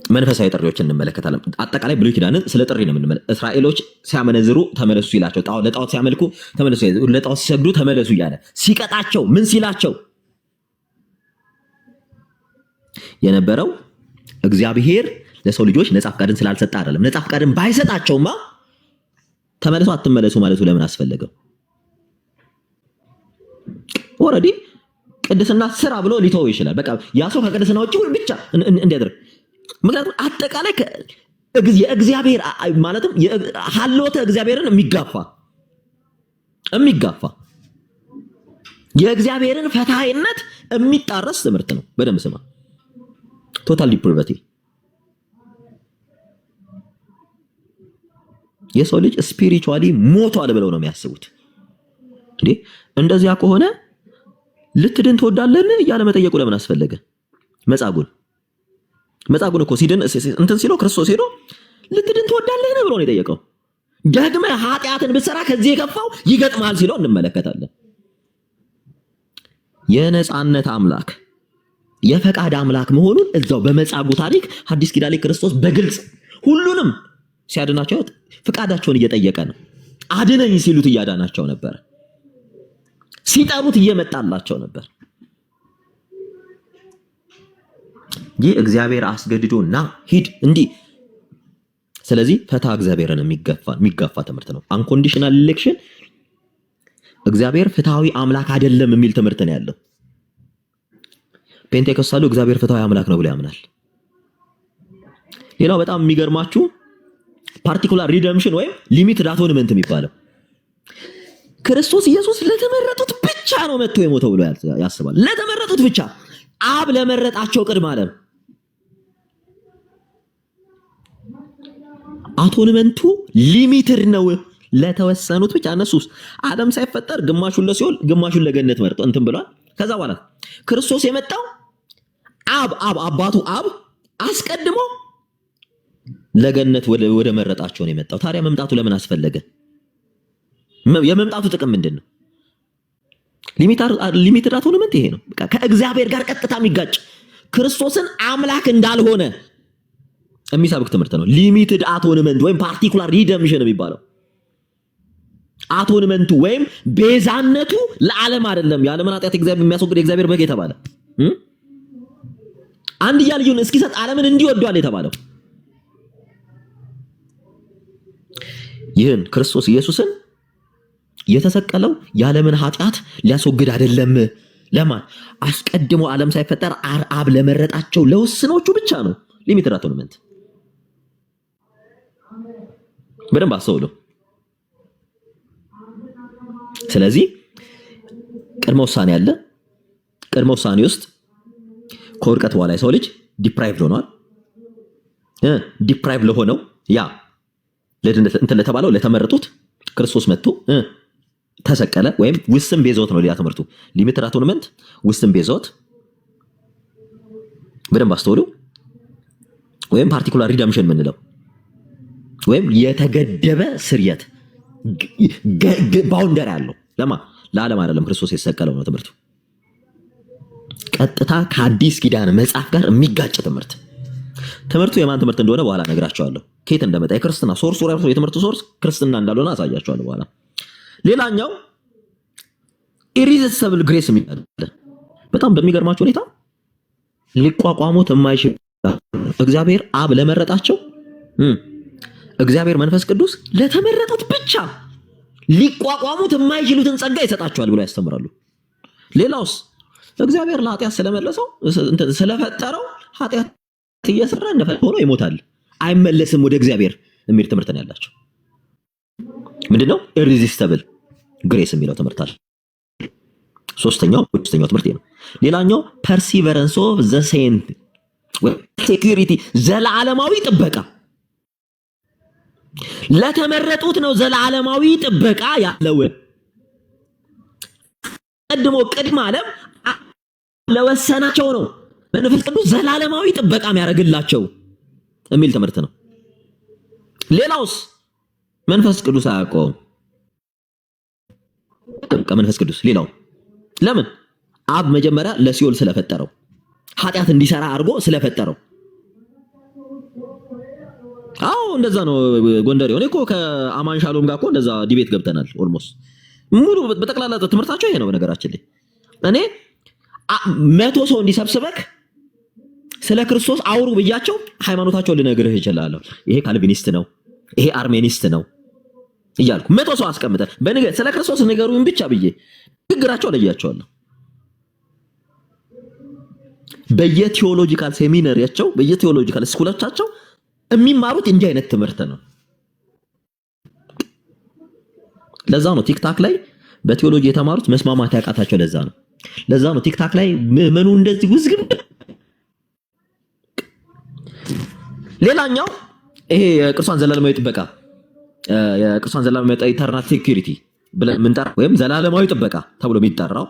መንፈሳዊ ጥሪዎችን እንመለከታለን። አጠቃላይ ብሉይ ኪዳንን ስለ ጥሪ ነው የምንመለከተው። እስራኤሎች ሲያመነዝሩ ተመለሱ ይላቸው፣ ለጣዖት ሲያመልኩ ተመለሱ፣ ለጣዖት ሲሰግዱ ተመለሱ እያለ ሲቀጣቸው ምን ሲላቸው የነበረው እግዚአብሔር ለሰው ልጆች ነጻ ፈቃድን ስላልሰጠ አይደለም። ነጻ ፈቃድን ባይሰጣቸውማ ተመለሱ አትመለሱ ማለቱ ለምን አስፈለገው? ኦሬዲ ቅድስና ስራ ብሎ ሊተው ይችላል። በቃ ያ ሰው ከቅድስና ውጪ ብቻ እንዲያደርግ። ምክንያቱም አጠቃላይ የእግዚአብሔር ማለትም ሀልወተ እግዚአብሔርን የሚጋፋ የእግዚአብሔርን ፈታይነት የሚጣረስ ትምህርት ነው። በደንብ ስማ። ቶታል ዲፕሪቨቲ የሰው ልጅ ስፒሪቹዋሊ ሞቷል ብለው ነው የሚያስቡት። እንዴ እንደዚያ ከሆነ ልትድን ትወዳለህ እያለ መጠየቁ ለምን አስፈለገ? መጻጉን እኮ ሲድን እንትን ሲለው ክርስቶስ ሄዶ ልትድን ትወዳለህ ብሎ ነው የጠየቀው። ደግመ ኃጢአትን ብትሰራ ከዚህ የከፋው ይገጥማል ሲለው እንመለከታለን። የነጻነት አምላክ የፈቃድ አምላክ መሆኑን እዛው በመጻጉ ታሪክ ሐዲስ ኪዳን ላይ ክርስቶስ በግልጽ ሁሉንም ሲያድናቸው ፈቃዳቸውን እየጠየቀ ነው። አድነኝ ሲሉት እያዳናቸው ነበር። ሲጠሩት እየመጣላቸው ነበር። ይህ እግዚአብሔር አስገድዶና ሂድ እንዲህ። ስለዚህ ፈታ እግዚአብሔርን የሚጋፋ ትምህርት ነው። አንኮንዲሽናል ኢሌክሽን እግዚአብሔር ፍትሃዊ አምላክ አይደለም የሚል ትምህርት ነው ያለው። ፔንቴኮስታሉ እግዚአብሔር ፍትሃዊ አምላክ ነው ብሎ ያምናል። ሌላው በጣም የሚገርማችሁ ፓርቲኩላር ሪደምፕሽን ወይም ሊሚትድ አቶንመንት የሚባለው ክርስቶስ ኢየሱስ ለተመረጡት ብቻ ነው መጥቶ የሞተው ብሎ ያስባል። ለተመረጡት ብቻ፣ አብ ለመረጣቸው ቅድመ ዓለም አቶንመንቱ ሊሚትድ ነው ለተወሰኑት ብቻ። እነሱስ አዳም ሳይፈጠር ግማሹን ለሲኦል ግማሹን ለገነት መርጦ እንትን ብሏል። ከዛ በኋላ ክርስቶስ የመጣው አባቱ አብ አስቀድሞ ለገነት ወደ መረጣቸው ነው የመጣው። ታዲያ መምጣቱ ለምን አስፈለገ? የመምጣቱ ጥቅም ምንድነው? ሊሚትድ አቶንመንት ይሄ ነው። በቃ ከእግዚአብሔር ጋር ቀጥታ የሚጋጭ ክርስቶስን አምላክ እንዳልሆነ የሚሰብክ ትምህርት ነው። ሊሚትድ አቶንመንት ወይም ፓርቲኩላር ሪደምፕሽን የሚባለው አቶንመንቱ ወይም ቤዛነቱ ለዓለም አይደለም። የዓለምን ኃጢአት እግዚአብሔር የሚያስወግድ የእግዚአብሔር በግ የተባለ አንድያ ልጁን እስኪሰጥ ዓለምን እንዲወዷል የተባለው ይህን ክርስቶስ ኢየሱስን የተሰቀለው የዓለምን ኃጢአት ሊያስወግድ አይደለም። ለማን? አስቀድሞ ዓለም ሳይፈጠር አብ ለመረጣቸው ለውስኖቹ ብቻ ነው። ሊሚትድ አቶንመንት በደንብ አስተውሉ። ስለዚህ ቅድመ ውሳኔ አለ። ቅድመ ውሳኔ ውስጥ ከውድቀት በኋላ የሰው ልጅ ዲፕራይቭድ ሆኗል። ዲፕራይቭድ ለሆነው ያ እንትን ለተባለው ለተመረጡት ክርስቶስ መጥቶ ተሰቀለ። ወይም ውስን ቤዞት ነው ሌላ ትምህርቱ። ሊሚትድ አቶንመንት፣ ውስን ቤዞት በደንብ አስተውሉ። ወይም ፓርቲኩላር ሪደምሽን የምንለው ወይም የተገደበ ስርየት ባውንደር ያለው ለዓለም አይደለም ክርስቶስ የተሰቀለው ነው ትምህርቱ። ቀጥታ ከአዲስ ኪዳን መጽሐፍ ጋር የሚጋጭ ትምህርቱ የማን ትምህርት እንደሆነ በኋላ ነግራቸዋለሁ። ከየት እንደመጣ የክርስትና ሶርስ ራሱ የትምህርቱ ሶርስ ክርስትና እንዳልሆነ አሳያቸዋለሁ በኋላ። ሌላኛው ኢሪዚስቲብል ግሬስ የሚባል በጣም በሚገርማቸው ሁኔታ ሊቋቋሙት የማይችል እግዚአብሔር አብ ለመረጣቸው እግዚአብሔር መንፈስ ቅዱስ ለተመረጡት ብቻ ሊቋቋሙት የማይችሉትን ጸጋ ይሰጣቸዋል ብሎ ያስተምራሉ። ሌላውስ እግዚአብሔር ለኃጢአት ስለመለሰው ስለፈጠረው ኃጢአት እየሰራ እንደፈለገ ሆኖ ይሞታል፣ አይመለስም ወደ እግዚአብሔር የሚል ትምህርት ነው ያላቸው። ምንድነው ኢሪዚስቲብል ግሬስ የሚለው ትምህርት አለ። ሶስተኛው ትምህርት ነው። ሌላኛው ፐርሲቨረንስ ኦፍ ዘ ሴንት ሴኩሪቲ፣ ዘላለማዊ ጥበቃ ለተመረጡት ነው። ዘላለማዊ ጥበቃ ያለው ቀድሞ ቅድመ ዓለም ለወሰናቸው ነው መንፈስ ቅዱስ ዘላለማዊ ጥበቃ የሚያደርግላቸው የሚል ትምህርት ነው። ሌላውስ መንፈስ ቅዱስ አያውቀውም። መንፈስ ቅዱስ ሌላው ለምን? አብ መጀመሪያ ለሲኦል ስለፈጠረው ኃጢአት እንዲሰራ አድርጎ ስለፈጠረው። አዎ እንደዛ ነው። ጎንደሬው እኔ እኮ ከአማን ሻሎም ጋር እኮ እንደዛ ዲቤት ገብተናል። ኦልሞስት ሙሉ በጠቅላላ ትምህርታቸው ይሄ ነው። በነገራችን ላይ እኔ 100 ሰው እንዲሰብስበክ ስለ ክርስቶስ አውሩ ብያቸው ሃይማኖታቸውን ልነግርህ እችላለሁ። ይሄ ካልቪኒስት ነው፣ ይሄ አርሜኒስት ነው እያልኩ 100 ሰው አስቀምጠን ስለ ክርስቶስ ንገሩኝ ብቻ ብዬ ንግራቸው ለያቸዋለሁ። በየቴዎሎጂካል ሴሚናሪያቸው በየቴዎሎጂካል ስኩሎቻቸው የሚማሩት እንዲህ አይነት ትምህርት ነው። ለዛ ነው ቲክታክ ላይ በቴዎሎጂ የተማሩት መስማማት ያቃታቸው። ለዛ ነው ቲክታክ ላይ ምዕመኑ እንደዚህ ውዝግብ። ሌላኛው ይሄ የቅዱሳን ዘላለማዊ ጥበቃ የቅዱሳን ዘላለማዊ ኢተርናል ሴኩሪቲ ብለን ምንጠራው ወይም ዘላለማዊ ጥበቃ ተብሎ የሚጠራው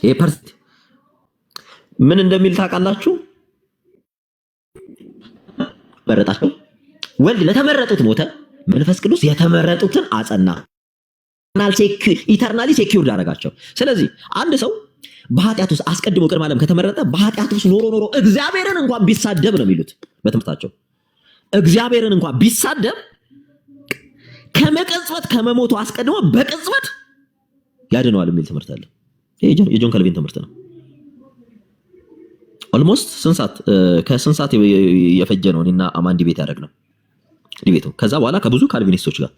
ይሄ ምን እንደሚል ታውቃላችሁ? መረጣቸው ወልድ ለተመረጡት ሞተ፣ መንፈስ ቅዱስ የተመረጡትን አጸና፣ ኢተርናሊ ሴኩርድ አደረጋቸው። ስለዚህ አንድ ሰው በኃጢአት ውስጥ አስቀድሞ ቅድመ ዓለም ከተመረጠ በኃጢአት ውስጥ ኖሮ እግዚአብሔርን እንኳን ቢሳደብ ነው የሚሉት በትምህርታቸው። እግዚአብሔርን እንኳን ቢሳደብ ከመቀጽበት ከመሞቱ አስቀድሞ በቅጽበት ያድነዋል የሚል ትምህርት አለ። ይሄ የጆን ካልቪን ትምህርት ነው። ኦልሞስት ከስንት ሰዓት የፈጀ ነው እኔና አማን ዲቤት ያደረግነው ዲቤቱ። ከዛ በኋላ ከብዙ ካልቪኒስቶች ጋር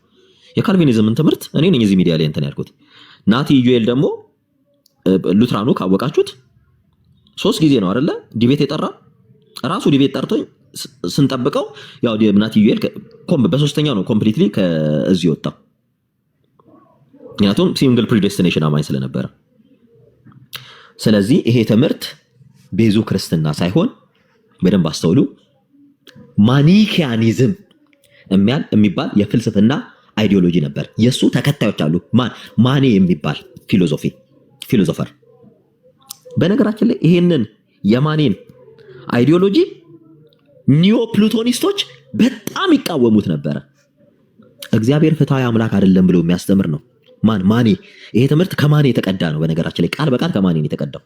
የካልቪኒዝምን ትምህርት እኔ ነኝ እዚህ ሚዲያ ላይ እንትን ያልኩት። ናቲ ዩኤል ደግሞ ሉትራኑ ካወቃችሁት 3 ጊዜ ነው አይደለ ዲቤት የጠራ ራሱ ዲቤት ጠርቶኝ ስንጠብቀው ያው ናቲ ዩኤል በሶስተኛው ነው ኮምፕሊትሊ ከዚህ ወጣ። ምክንያቱም ሲንግል ፕሪዴስቲኔሽን አማኝ ስለነበረ። ስለዚህ ይሄ ትምህርት ቤዙ ክርስትና ሳይሆን በደንብ አስተውሉ፣ ማኒኪያኒዝም የሚባል የፍልስፍና አይዲዮሎጂ ነበር። የሱ ተከታዮች አሉ። ማኔ የሚባል ፊሎሶፈር። በነገራችን ላይ ይሄንን የማኔን አይዲዮሎጂ ኒዮ ፕሉቶኒስቶች በጣም ይቃወሙት ነበረ። እግዚአብሔር ፍትሃዊ አምላክ አይደለም ብሎ የሚያስተምር ነው ማኔ። ይሄ ትምህርት ከማኔ የተቀዳ ነው። በነገራችን ላይ ቃል በቃል ከማኔ ነው የተቀዳው።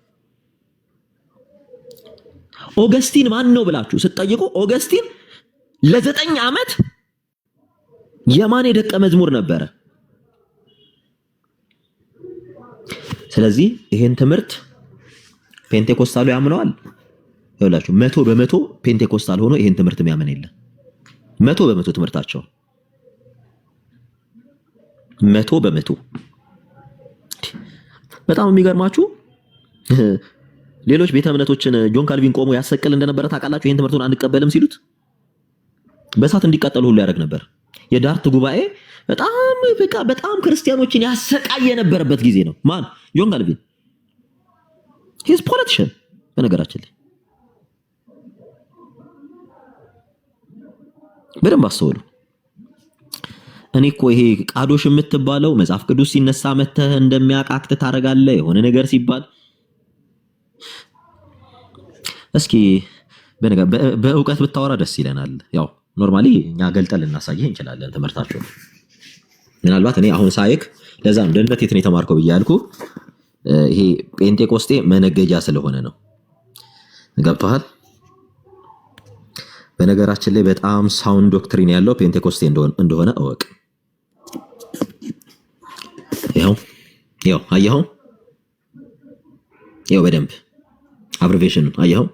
ኦገስቲን ማን ነው ብላችሁ ስትጠይቁ ኦገስቲን ለ9 ዓመት የማኔ ደቀ መዝሙር ነበረ። ስለዚህ ይሄን ትምህርት ፔንቴኮስታሉ ያምነዋል፣ ይኸውላችሁ 100% ፔንቴኮስታል ሆኖ ይሄን ትምህርት የሚያምን የለም። 100% ትምህርታቸው 100%። በጣም የሚገርማችሁ ሌሎች ቤተ እምነቶችን ጆን ካልቪን ቆሞ ያሰቅል እንደነበረ ታውቃላችሁ። ይሄን ትምህርቱን አንቀበልም ሲሉት በእሳት እንዲቃጠሉ ሁሉ ያደርግ ነበር። የዳርት ጉባኤ በጣም ክርስቲያኖችን ያሰቃየ የነበረበት ጊዜ ነው። ማን? ጆን ካልቪን። ሂዝ ፖለቲሽን። በነገራችን ላይ በደንብ አስተውሉ። እኔ እኮ ይሄ ቃዶሽ የምትባለው መጽሐፍ ቅዱስ ሲነሳ መተህ እንደሚያቃክት ታረጋለህ የሆነ ነገር ሲባል እስኪ በእውቀት ብታወራ ደስ ይለናል። ያው ኖርማሊ እኛ ገልጠን ልናሳይህ እንችላለን ትምህርታቸው። ምናልባት እኔ አሁን ሳይክ ለዛ ነው ደህንነት የት ነው የተማርከው ብያልኩ ይሄ ጴንጤቆስጤ መነገጃ ስለሆነ ነው። ገብቶሃል? በነገራችን ላይ በጣም ሳውንድ ዶክትሪን ያለው ፔንቴኮስቴ እንደሆነ እወቅ። ይኸው አየኸው? ይኸው በደንብ አብሪቬሽን አየኸው?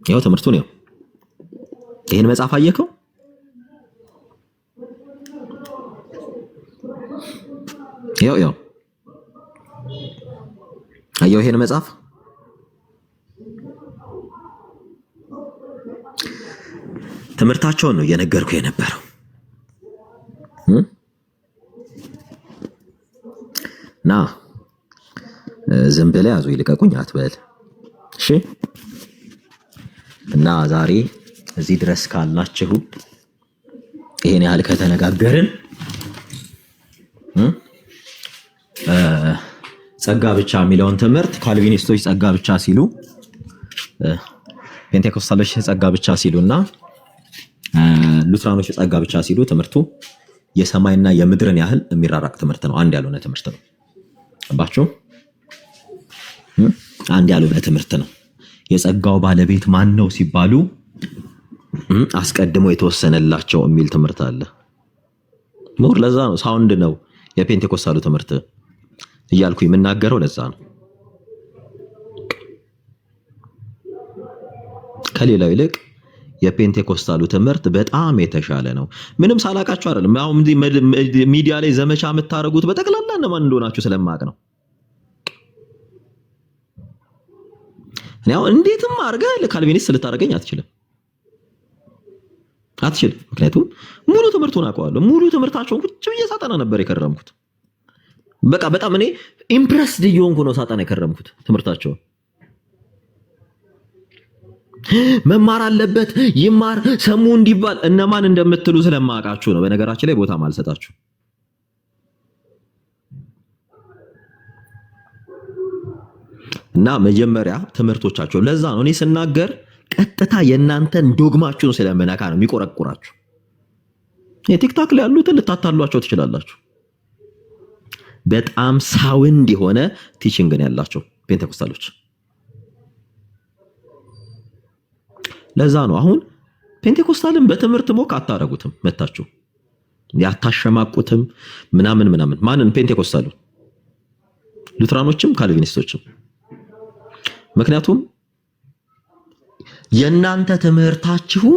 ይኸው ትምህርቱ ነው። ይሄን መጽሐፍ አየከው? ይኸው አየኸው? ይሄን መጽሐፍ ትምህርታቸውን ነው እየነገርኩ የነበረው። ና ዝም ብለህ ያዙ ይልቀቁኝ አትበል። እሺ። እና ዛሬ እዚህ ድረስ ካላችሁ ይሄን ያህል ከተነጋገርን ጸጋ ብቻ የሚለውን ትምህርት ካልቪኒስቶች ጸጋ ብቻ ሲሉ፣ ፔንቴኮስታሎች ጸጋ ብቻ ሲሉና ሉትራኖች ጸጋ ብቻ ሲሉ ትምህርቱ የሰማይና የምድርን ያህል የሚራራቅ ትምህርት ነው። አንድ ያልሆነ ትምህርት ነው። ባችሁ አንድ ያልሆነ ትምህርት ነው። የጸጋው ባለቤት ማን ነው ሲባሉ አስቀድሞ የተወሰነላቸው የሚል ትምህርት አለ። ሞር ለዛ ነው ሳውንድ ነው የፔንቴኮስታሉ ትምህርት እያልኩ የምናገረው ለዛ ነው። ከሌላው ይልቅ የፔንቴኮስታሉ ትምህርት በጣም የተሻለ ነው። ምንም ሳላቃችሁ አይደለም። አሁን ሚዲያ ላይ ዘመቻ የምታረጉት በጠቅላላ እነማን እንደሆናችሁ ስለማቅ ነው። እኔ አሁን እንዴትም አድርገህ ለካልቪኒስት ልታረገኝ አትችልም። ምክንያቱም ሙሉ ትምህርቱን አውቀዋለሁ። ሙሉ ትምህርታቸውን ቁጭ ብዬ ሳጠና ነበር የከረምኩት። በጣም እኔ ኢምፕረስድ እየሆንኩ ነው ሳጠና የከረምኩት ትምህርታቸውን። መማር አለበት ይማር ሰሙ እንዲባል እነማን እንደምትሉ ስለማውቃችሁ ነው። በነገራችን ላይ ቦታ ማልሰጣችሁ እና መጀመሪያ ትምህርቶቻቸው ለዛ ነው እኔ ስናገር ቀጥታ የእናንተን ዶግማችሁን ስለምነካ ነው የሚቆረቁራችሁ። የቲክታክ ላይ ያሉትን ልታታሏቸው ትችላላችሁ። በጣም ሳውንድ የሆነ ቲቺንግ ነው ያላቸው ፔንቴኮስታሎች። ለዛ ነው አሁን ፔንቴኮስታልን በትምህርት ሞክ አታረጉትም፣ መታችሁ ያታሸማቁትም ምናምን ማንን? ፔንቴኮስታሉ፣ ሉትራኖችም ካልቪኒስቶችም። ምክንያቱም የእናንተ ትምህርታችሁ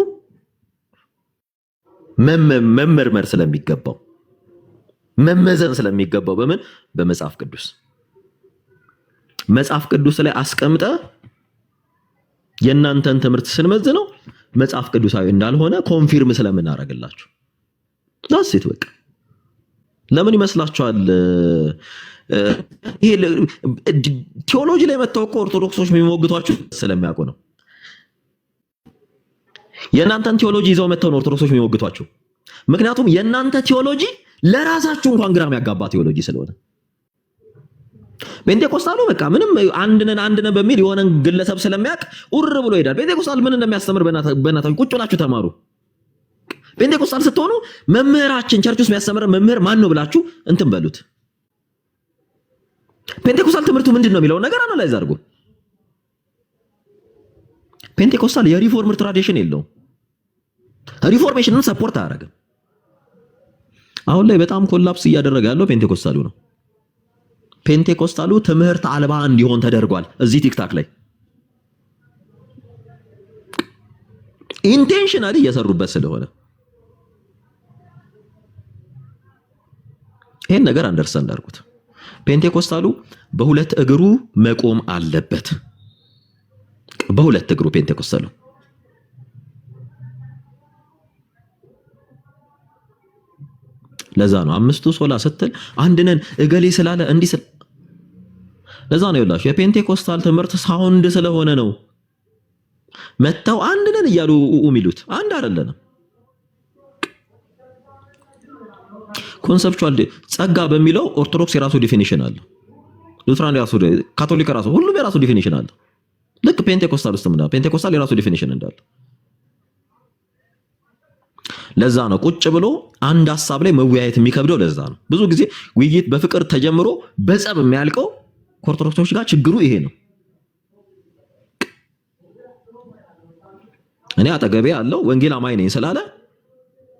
መመርመር ስለሚገባው መመዘን ስለሚገባው በምን? በመጽሐፍ ቅዱስ። መጽሐፍ ቅዱስ ላይ አስቀምጠ የእናንተን ትምህርት ስንመዝነው መጽሐፍ ቅዱሳዊ እንዳልሆነ ኮንፊርም ስለምናረጋግላችሁ ዳስት በቃ። ለምን ይመስላችኋል? ይሄ ቴዎሎጂ ላይ መጣው እኮ ኦርቶዶክሶች የሚሞግቷችሁ ስለሚያውቁ ነው። የእናንተን ቴዎሎጂ ይዘው መጣው ኦርቶዶክሶች የሚሞግቷችሁ። ምክንያቱም የእናንተ ቴዎሎጂ ለራሳችሁ እንኳን ግራም ያጋባ ቴዎሎጂ ስለሆነ። ፔንቴኮስታሉ በቃ ምንም አንድ ነን በሚል የሆነ ግለሰብ ስለሚያውቅ ኡር ብሎ ይሄዳል። ፔንቴኮስታል ምን እንደሚያስተምር በእናታችሁ ቁጭ ብላችሁ ተማሩ። ፔንቴኮስታል ስትሆኑ መምህራችን ቸርች ውስጥ የሚያስተምር መምህር ማን ነው ብላችሁ እንትን በሉት። ፔንቴኮስታል ትምህርቱ ምንድነው የሚለው ነገር አናላይዝ አድርጉ። ፔንቴኮስታል የሪፎርም ትራዲሽን የለውም። ሪፎርሜሽንን ሰፖርት አያደርግም። አሁን ላይ በጣም ኮላፕስ እያደረገ ያለው ፔንቴኮስታሉ ነው። ፔንቴኮስታሉ ትምህርት አልባ እንዲሆን ተደርጓል። እዚህ ቲክታክ ላይ ኢንቴንሽናሊ እየሰሩበት ስለሆነ ይሄን ነገር አንደርስታንድ አድርጉት። ፔንቴኮስታሉ በሁለት እግሩ መቆም አለበት። በሁለት እግሩ ፔንቴኮስታሉ ለዛ ነው አምስቱ ሶላ ስትል አንድነን እገሌ ስላለ እንዲህ ለዛ ነው ይላችሁ የፔንቴኮስታል ትምህርት ሳውንድ ስለሆነ ነው መተው አንድነን እያሉ የሚሉት አንድ አይደለም። ኮንሰፕቹዋል ጸጋ በሚለው ኦርቶዶክስ የራሱ ዲፊኒሽን አለ፣ ሉትራን የራሱ፣ ካቶሊክ የራሱ፣ ሁሉም የራሱ ዲፊኒሽን አለ። ልክ ፔንቴኮስታል ውስጥ ምንድነው ፔንቴኮስታል የራሱ ዲፊኒሽን እንዳለ። ለዛ ነው ቁጭ ብሎ አንድ ሐሳብ ላይ መወያየት የሚከብደው። ለዛ ነው ብዙ ጊዜ ውይይት በፍቅር ተጀምሮ በጸብ የሚያልቀው ከኦርቶዶክሶች ጋር ችግሩ ይሄ ነው። እኔ አጠገቤ ያለው ወንጌል አማኝ ነኝ ስላለ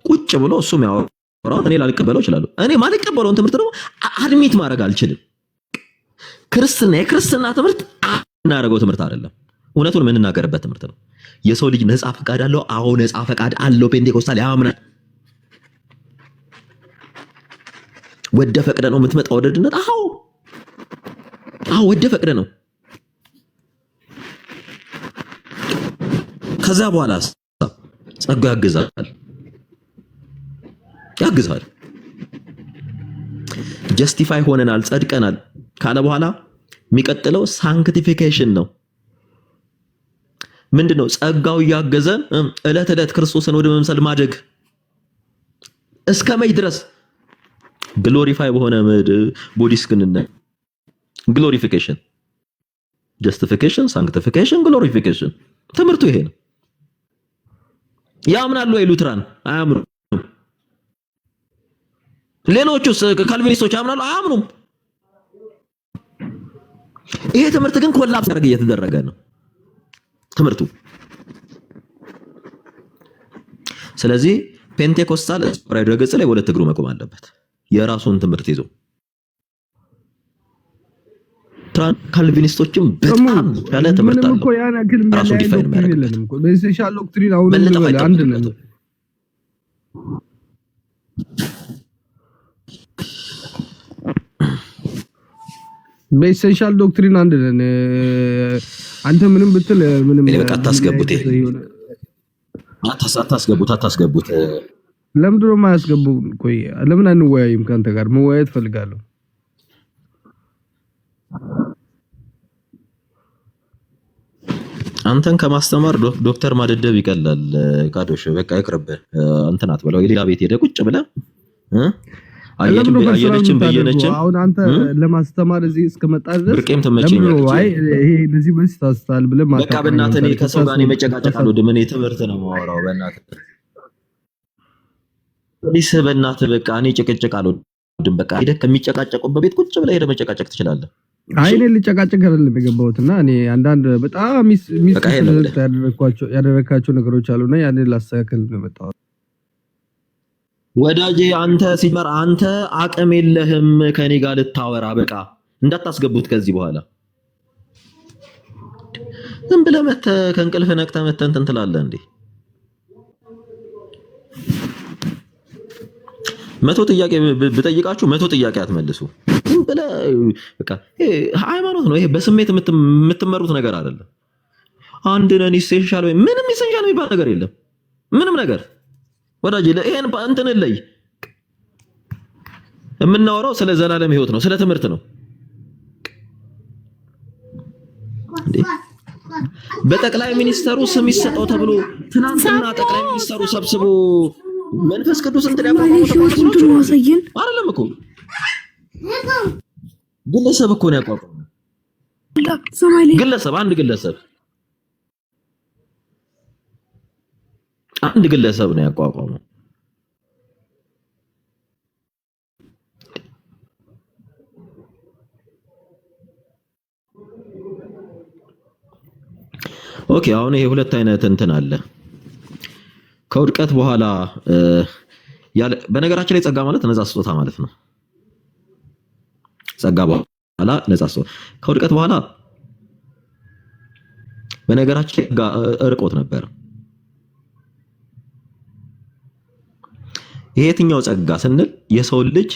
ቁጭ ብሎ እሱም ያወራው እኔ ላልቀበለው እችላለሁ። እኔ ማልቀበለውን ትምህርት ደግሞ አድሚት ማድረግ አልችልም። የክርስትና ትምህርት እናደርገው ትምህርት አይደለም፣ እውነቱን የምንናገርበት ትምህርት ነው። የሰው ልጅ ነፃ ፈቃድ አለው። አዎ ነፃ ፈቃድ አለው። ፔንቴኮስታል ያምናል። ወደ ፈቅደ ነው የምትመጣው ወደ ድነት። አዎ ወደ ፈቅደ ነው። ከዛ በኋላ ጸጋ ያግዛል። ጀስቲፋይ ሆነናል፣ ጸድቀናል ካለ በኋላ የሚቀጥለው ሳንክቲፊኬሽን ነው። ምንድነው? ጸጋው እያገዘን እለት እለት ክርስቶስን ወደ መምሰል ማደግ እስከመይ ድረስ ግሎሪፋይ በሆነ ቦዲ ስክንነ ግሎሪፊኬሽን፣ ጀስቲፊኬሽን፣ ሳንክቲፊኬሽን፣ ግሎሪፊኬሽን ትምህርቱ ይሄ ነው። ያምናሉ ወይ ሉትራን? አያምኑም። ሌሎቹስ ካልቪኒስቶች ያምናሉ? አያምኑም። ይሄ ትምህርት ግን ኮላፕስ ያደርግ እየተደረገ ነው ትምህርቱ። ስለዚህ ፔንቴኮስታል ራይዶ ገጽ ላይ ወደ እግሩ መቆም አለበት የራሱን ትምህርት ይዞ። ካልቪኒስቶችም በጣም ያለ ትምህርት አለው። ራሱ ዲፋይን የሚያደርግበት በኤሴንሻል ዶክትሪን አሁን አንድ ነው። በኤሴንሻል ዶክትሪን አንድ ነን። አንተ ምንም ብትል ምንም በቃ አታስገቡት። ለምንድን ነው የማያስገቡ? ቆይ ለምን አንወያይም? ካንተ ጋር መወያየት ፈልጋለሁ። አንተን ከማስተማር ዶክተር ማደደብ ይቀላል። ካዶሽ በቃ ይቅርብህ። እንትን አትበለው። የሌላ ቤት ሄደህ ቁጭ ብለህ አየለችም በየነችን አሁን አንተ ለማስተማር እዚህ እስከመጣ ድረስ ብርቄም ተመቸኛለች። ይሄ በዚህ ታስታል ብለህ በቃ በእናትህ እኔ ከሰው ጋር መጨቃጨቅ አልወድም። እኔ ትምህርት ነው የማወራው። በእናትህ በቃ እኔ ጭቅጭቅ አልወድም። በቃ ሄደህ ከሚጨቃጨቁበት ቤት ቁጭ ብለህ ሄደህ መጨቃጨቅ ትችላለህ። አይ እኔ ልጨቃጨቅ አይደለም የገባሁትና እኔ አንዳንድ በጣም ያደረካቸው ነገሮች አሉና ያንን ላስተካክል ነው የመጣሁት። ወዳጄ አንተ ሲመር አንተ አቅም የለህም ከኔ ጋር ልታወራ። በቃ እንዳታስገቡት ከዚህ በኋላ ዝም ብለህ መተህ ከእንቅልፍ ነቅተህ መተህ እንትን ትላለህ እንዴ? መቶ ጥያቄ ብጠይቃችሁ 100 ጥያቄ አትመልሱ። ዝም ብለህ በቃ ይሄ ሃይማኖት ነው። ይሄ በስሜት የምትመሩት ነገር አይደለም። አንድ ነን ኢሴንሻል ወይ ምንም ኢሴንሻል የሚባል ነገር የለም። ምንም ነገር ወዳጅ ለይሄን እንትን ላይ የምናወራው ስለ ዘላለም ህይወት ነው፣ ስለ ትምህርት ነው። በጠቅላይ ሚኒስተሩ ስም ይሰጠው ተብሎ ትናንትና ጠቅላይ ሚኒስተሩ ሰብስቦ መንፈስ ቅዱስ እንትን ያቋቋመው አይደለም እኮ ግለሰብ እኮ ነው ያቋቋመው። አንድ ግለሰብ ነው ያቋቋመው። ኦኬ አሁን ይሄ ሁለት አይነት እንትን አለ። ከውድቀት በኋላ በነገራችን ላይ ጸጋ ማለት ነፃ ስጦታ ማለት ነው። ጸጋ በኋላ ነፃ ስጦታ፣ ከውድቀት በኋላ በነገራችን ላይ ርቆት ነበር። የትኛው ጸጋ ስንል የሰው ልጅ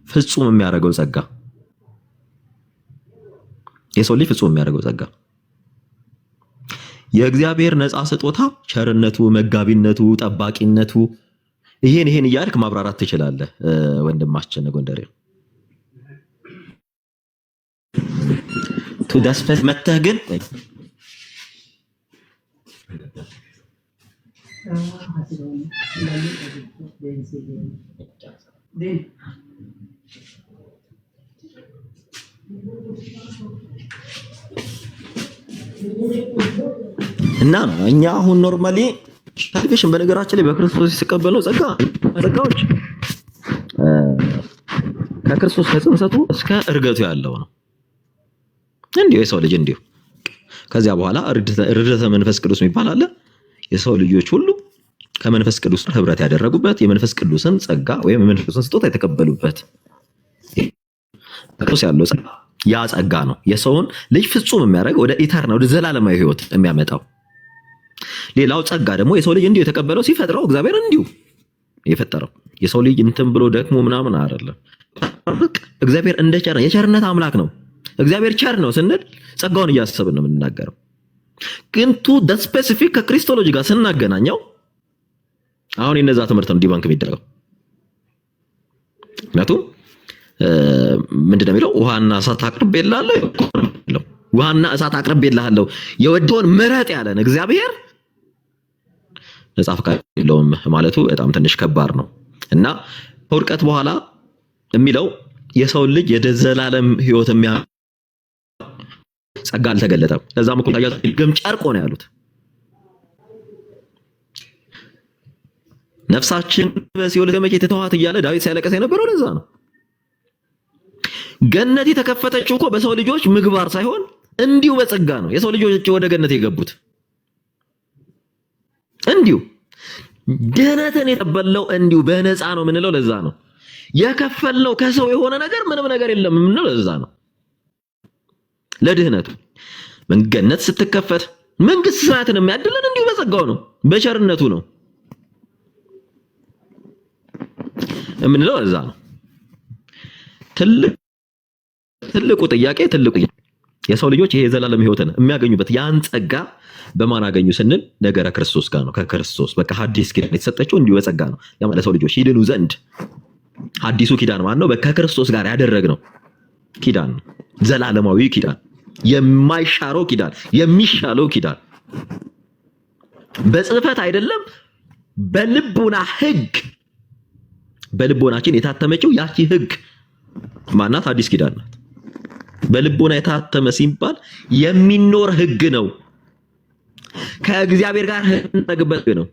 ፍጹም የሚያደርገው ጸጋ፣ የሰው ልጅ ፍጹም የሚያደርገው ጸጋ የእግዚአብሔር ነፃ ስጦታ፣ ቸርነቱ፣ መጋቢነቱ፣ ጠባቂነቱ ይሄን እያልክ ማብራራት ትችላለህ ወንድማችን ጎንደሬ። ቱ ዳስፈት መተህ ግን እና እኛ አሁን ኖርማሊ ሳልቬሽን በነገራችን ላይ በክርስቶስ ሲቀበለው ጸጋዎች ከክርስቶስ ከጽንሰቱ እስከ እርገቱ ያለው ነው። እንዲሁ የሰው ልጅ እንዲሁ ከዚያ በኋላ ርደተ መንፈስ ቅዱስ የሚባል አለ። የሰው ልጆች ሁሉ ከመንፈስ ቅዱስ ህብረት ያደረጉበት የመንፈስ ቅዱስን ጸጋ ወይም የመንፈስ ቅዱስን ስጦታ የተቀበሉበት ክርስቶስ ያለው ጸጋ ያ ጸጋ ነው የሰውን ልጅ ፍጹም የሚያደርግ ወደ ኢተርናል ወደ ዘላለማዊ ህይወት የሚያመጣው። ሌላው ጸጋ ደግሞ የሰው ልጅ እንዲሁ የተቀበለው ሲፈጥረው እግዚአብሔር እንዲሁ የፈጠረው የሰው ልጅ እንትን ብሎ ደክሞ ምናምን አይደለም። እግዚአብሔር እንደ የቸርነት አምላክ ነው። እግዚአብሔር ቸር ነው ስንል ጸጋውን እያሰብን ነው የምንናገረው። ግን ቱ ደ ስፔሲፊክ ከክሪስቶሎጂ ጋር ስናገናኘው አሁን የነዛ ትምህርት ነው ዲባንክ የሚደረገው። ምክንያቱም ምንድነው የሚለው ውሃና እሳት አቅርቤልሃለሁ፣ ውሃና እሳት አቅርቤልሃለሁ የወደውን ምረጥ ያለን እግዚአብሔር ነፃ ፈቃድ የለውም ማለቱ በጣም ትንሽ ከባድ ነው። እና ከውድቀት በኋላ የሚለው የሰው ልጅ የዘላለም ህይወት ጸጋ አልተገለጠም። ለዛም እኮ ታያችሁ ግም ጨርቆ ነው ያሉት። ነፍሳችን በሲኦል ገመድ የተተዋት እያለ ዳዊት ሲያለቅስ የነበረው ለዛ ነው። ገነት የተከፈተችው እኮ በሰው ልጆች ምግባር ሳይሆን እንዲሁ በጸጋ ነው። የሰው ልጆች ወደ ገነት የገቡት እንዲሁ ድህነትን የተቀበልነው እንዲሁ በነፃ ነው የምንለው ለዛ ነው። የከፈልነው ከሰው የሆነ ነገር ምንም ነገር የለም የምንለው ለዛ ነው። ለድህነቱ ገነት ስትከፈት መንግስት ሰማያትን የሚያድለን እንዲሁ በጸጋው ነው፣ በቸርነቱ ነው የምንለው ለዛ ነው። ትልቁ ጥያቄ የሰው ልጆች ይሄ የዘላለም ህይወትን የሚያገኙበት ያን ጸጋ በማን አገኙ ስንል ነገረ ክርስቶስ ጋር ነው። ከክርስቶስ በቃ ሐዲስ ኪዳን የተሰጠችው እንዲሁ በጸጋ ነው። ለሰው ልጆች ይድኑ ዘንድ ሐዲሱ ኪዳን ማን ነው? ከክርስቶስ ጋር ያደረግነው ኪዳን ነው። ዘላለማዊ ኪዳን፣ የማይሻረው ኪዳን፣ የሚሻለው ኪዳን በጽፈት አይደለም፣ በልቦና ህግ በልቦናችን የታተመችው ያቺ ህግ ማናት? ሐዲስ ኪዳን ናት። በልቦና የታተመ ሲባል የሚኖር ህግ ነው። ከእግዚአብሔር ጋር ህግ ነው።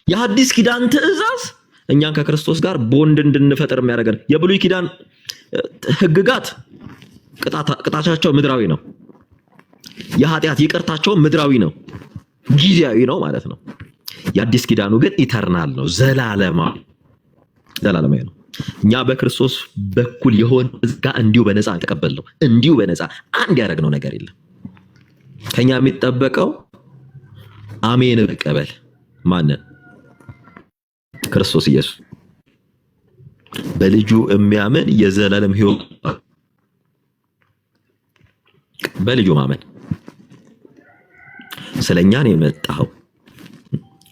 የሐዲስ ኪዳን ትእዛዝ እኛን ከክርስቶስ ጋር ቦንድ እንድንፈጥር የሚያደርገን። የብሉይ ኪዳን ህግጋት ቅጣቻቸው ምድራዊ ነው። የኃጢአት ይቅርታቸው ምድራዊ ነው፣ ጊዜያዊ ነው ማለት ነው። የሐዲስ ኪዳኑ ግን ኢተርናል ነው፣ ዘላለማዊ ነው። እኛ በክርስቶስ በኩል የሆነ ጸጋ እንዲሁ በነፃ ተቀበልነው። እንዲሁ በነፃ አንድ ያደረግነው ነገር የለም። ከኛ የሚጠበቀው አሜን መቀበል። ማንን? ክርስቶስ ኢየሱስ። በልጁ የሚያምን የዘላለም ህይወት፣ በልጁ ማመን። ስለኛ ነው የመጣው፣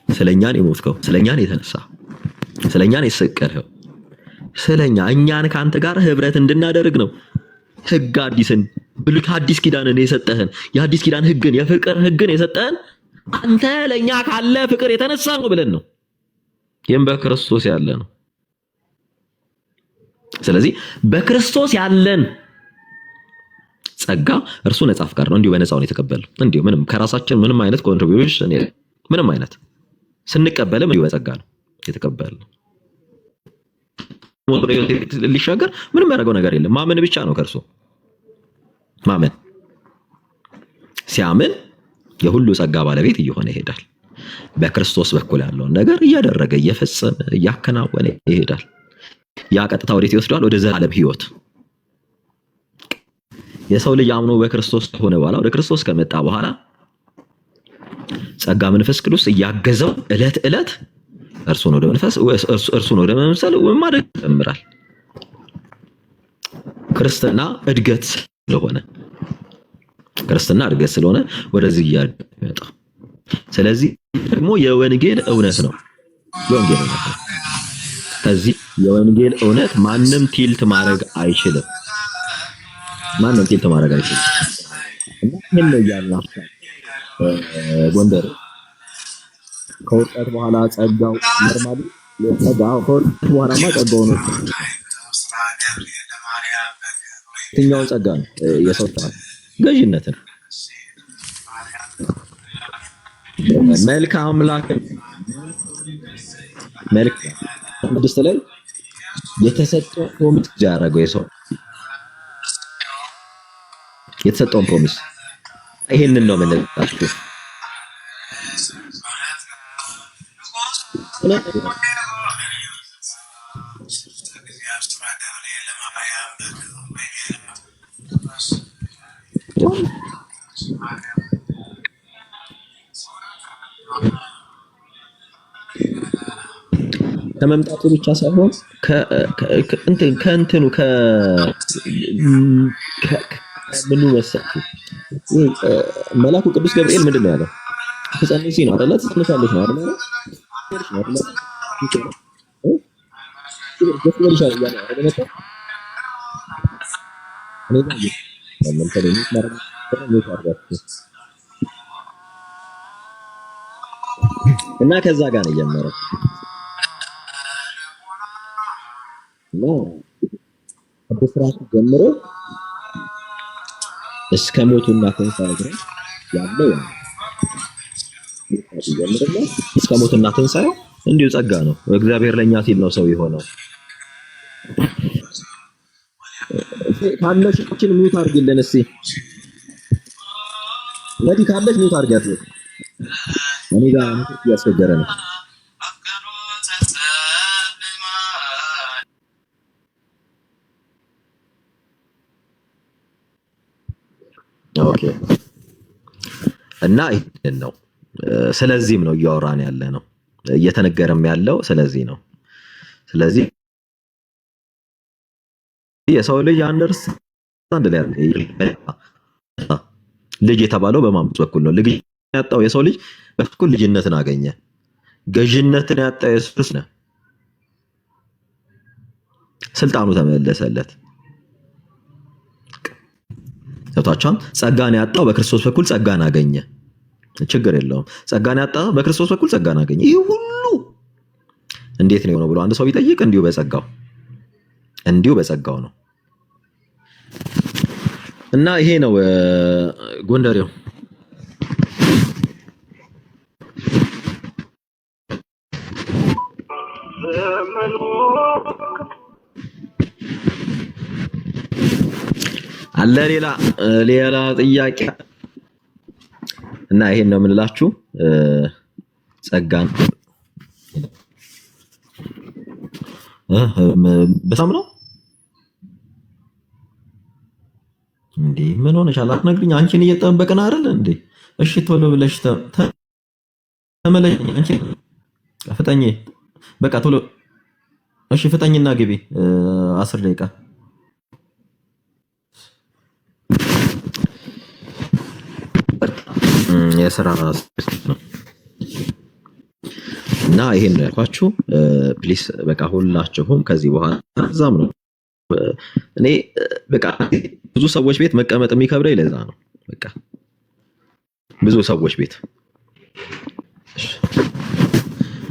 ስለኛ ነው የሞትከው፣ ስለኛ ነው የተነሳው፣ ስለኛ ነው የሰቀልከው፣ ስለኛ እኛን ካንተ ጋር ህብረት እንድናደርግ ነው። ህግ አዲስን ብሉይ ሐዲስ ኪዳንን የሰጠህን የሐዲስ ኪዳን ህግን የፍቅር ህግን የሰጠህን አንተ ለኛ ካለ ፍቅር የተነሳ ነው ብለን ነው። ይህም በክርስቶስ ያለ ነው። ስለዚህ በክርስቶስ ያለን ጸጋ እርሱ ነፃ ፈቃድ ነው። እንዲሁ በነፃው ነው የተቀበልነው። እንዲሁ ምንም ከራሳችን ምንም አይነት ኮንትሪቢዩሽን ምንም አይነት ስንቀበልም እንዲሁ በጸጋ ነው የተቀበልነው። ሞቶ ሊሻገር ምንም ያደረገው ነገር የለም። ማመን ብቻ ነው። ከእርሱ ማመን ሲያምን የሁሉ ጸጋ ባለቤት እየሆነ ይሄዳል። በክርስቶስ በኩል ያለውን ነገር እያደረገ እየፈጸመ እያከናወነ ይሄዳል። ያ ቀጥታ ወዴት ይወስደዋል? ወደ ዘላለም ህይወት። የሰው ልጅ አምኖ በክርስቶስ ከሆነ በኋላ ወደ ክርስቶስ ከመጣ በኋላ ጸጋ መንፈስ ቅዱስ እያገዘው እለት እርሱን ወደ መንፈስ እርሱን ወደ መምሰል ማደግ ይጀምራል። ክርስትና እድገት ስለሆነ ወደዚህ እያደገ። ስለዚህ ደግሞ የወንጌል እውነት ነው። ከዚህ የወንጌል እውነት ማንም ቲልት ማድረግ አይችልም። እና ይሄን ነው ያልናችሁ ጎንደር ከወጣት በኋላ ጸጋው ኖርማሊ ከወጣት በኋላማ ጸጋው ነው። የትኛውን ጸጋ ነው የሰው ገዥነትን መልክ አምላክ መልክ ቅድስት ላይ የተሰጠው ፕሮሚስ ያደረገው የተሰጠውን ፕሮሚስ ይሄንን ነው የምንላችሁ። ከመምጣቱ ብቻ ሳይሆን ከእንትኑ ምኑ መሰለህ መልአኩ ቅዱስ ገብርኤል ምንድን ነው ያለው? ትጸንሺ ነው አይደለ? ትጸንሻለሽ ነው አይደለ? እና ከዛ ጋር ነው የጀመረው። በስራቱ ጀምሮ እስከ ሞቱና ትንሣኤ ድረስ ያለው እስከ ሞቱና ትንሣኤው እንዲሁ ጸጋ ነው። እግዚአብሔር ለኛ ሲል ነው ሰው የሆነው። ካለሽ እቺን ሚውት አድርጊልን እስቲ ወዲ ካለሽ ሚውት አድርጊያት። እኔ ጋር ያስቸገረ ነው። ኦኬ እና ይሄን ነው። ስለዚህም ነው እያወራን ያለ ነው እየተነገረም ያለው ስለዚህ ነው። ስለዚህ የሰው ልጅ አንደርስታንድ ላይ ልጅ የተባለው በማምጥ በኩል ነው። ልጅ ያጣው የሰው ልጅ በኩል ልጅነትን አገኘ። ገዥነትን ያጣው ኢየሱስ ነው። ስልጣኑ ተመለሰለት። ሰጣቻን ጸጋን ያጣው በክርስቶስ በኩል ጸጋን አገኘ። ችግር የለውም። ጸጋን ያጣው በክርስቶስ በኩል ጸጋን አገኘ። ይሄ ሁሉ እንዴት ነው የሆነው ብሎ አንድ ሰው ቢጠይቅ እንዲሁ በጸጋው ነው። እና ይሄ ነው ጎንደሬው አለ ሌላ ጥያቄ። እና ይሄን ነው የምንላችሁ ጸጋን በጣም ነው እንዴ? ምን ሆነሽ አላትነግሪኝ? አንቺን እየጠበቅን አይደል እንዴ? እሺ ቶሎ ብለሽ ተመለሽ። አንቺ ፍጠኝ፣ በቃ ቶሎ እሺ ፍጠኝና ግቢ 10 ደቂቃ የሥራ ነው። እና ይሄን ነው ያልኳችሁ። ፕሊስ በቃ ሁላችሁም ከዚህ በኋላ እዛም ነው እኔ በቃ ብዙ ሰዎች ቤት መቀመጥ የሚከብደኝ ለዛ ነው። በቃ ብዙ ሰዎች ቤት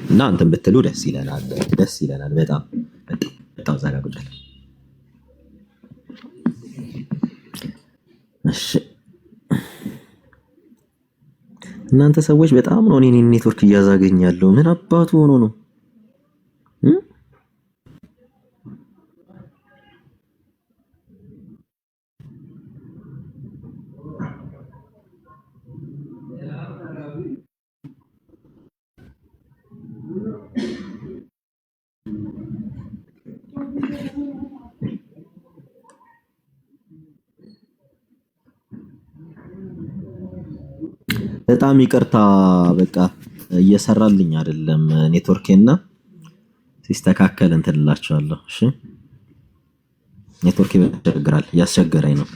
እና አንተም ብትሉ ደስ ይለናል በጣም ዛጋ ጉዳይ። እሺ እናንተ ሰዎች በጣም ነው እኔ ኔትወርክ እያዛገኛለሁ። ምን አባቱ ሆኖ ነው? በጣም ይቅርታ በቃ እየሰራልኝ አይደለም ኔትወርኬና ሲስተካከል እንትልላችኋለሁ። እሺ ኔትወርኬ ያስቸግራል፣ ያስቸገረኝ ነው።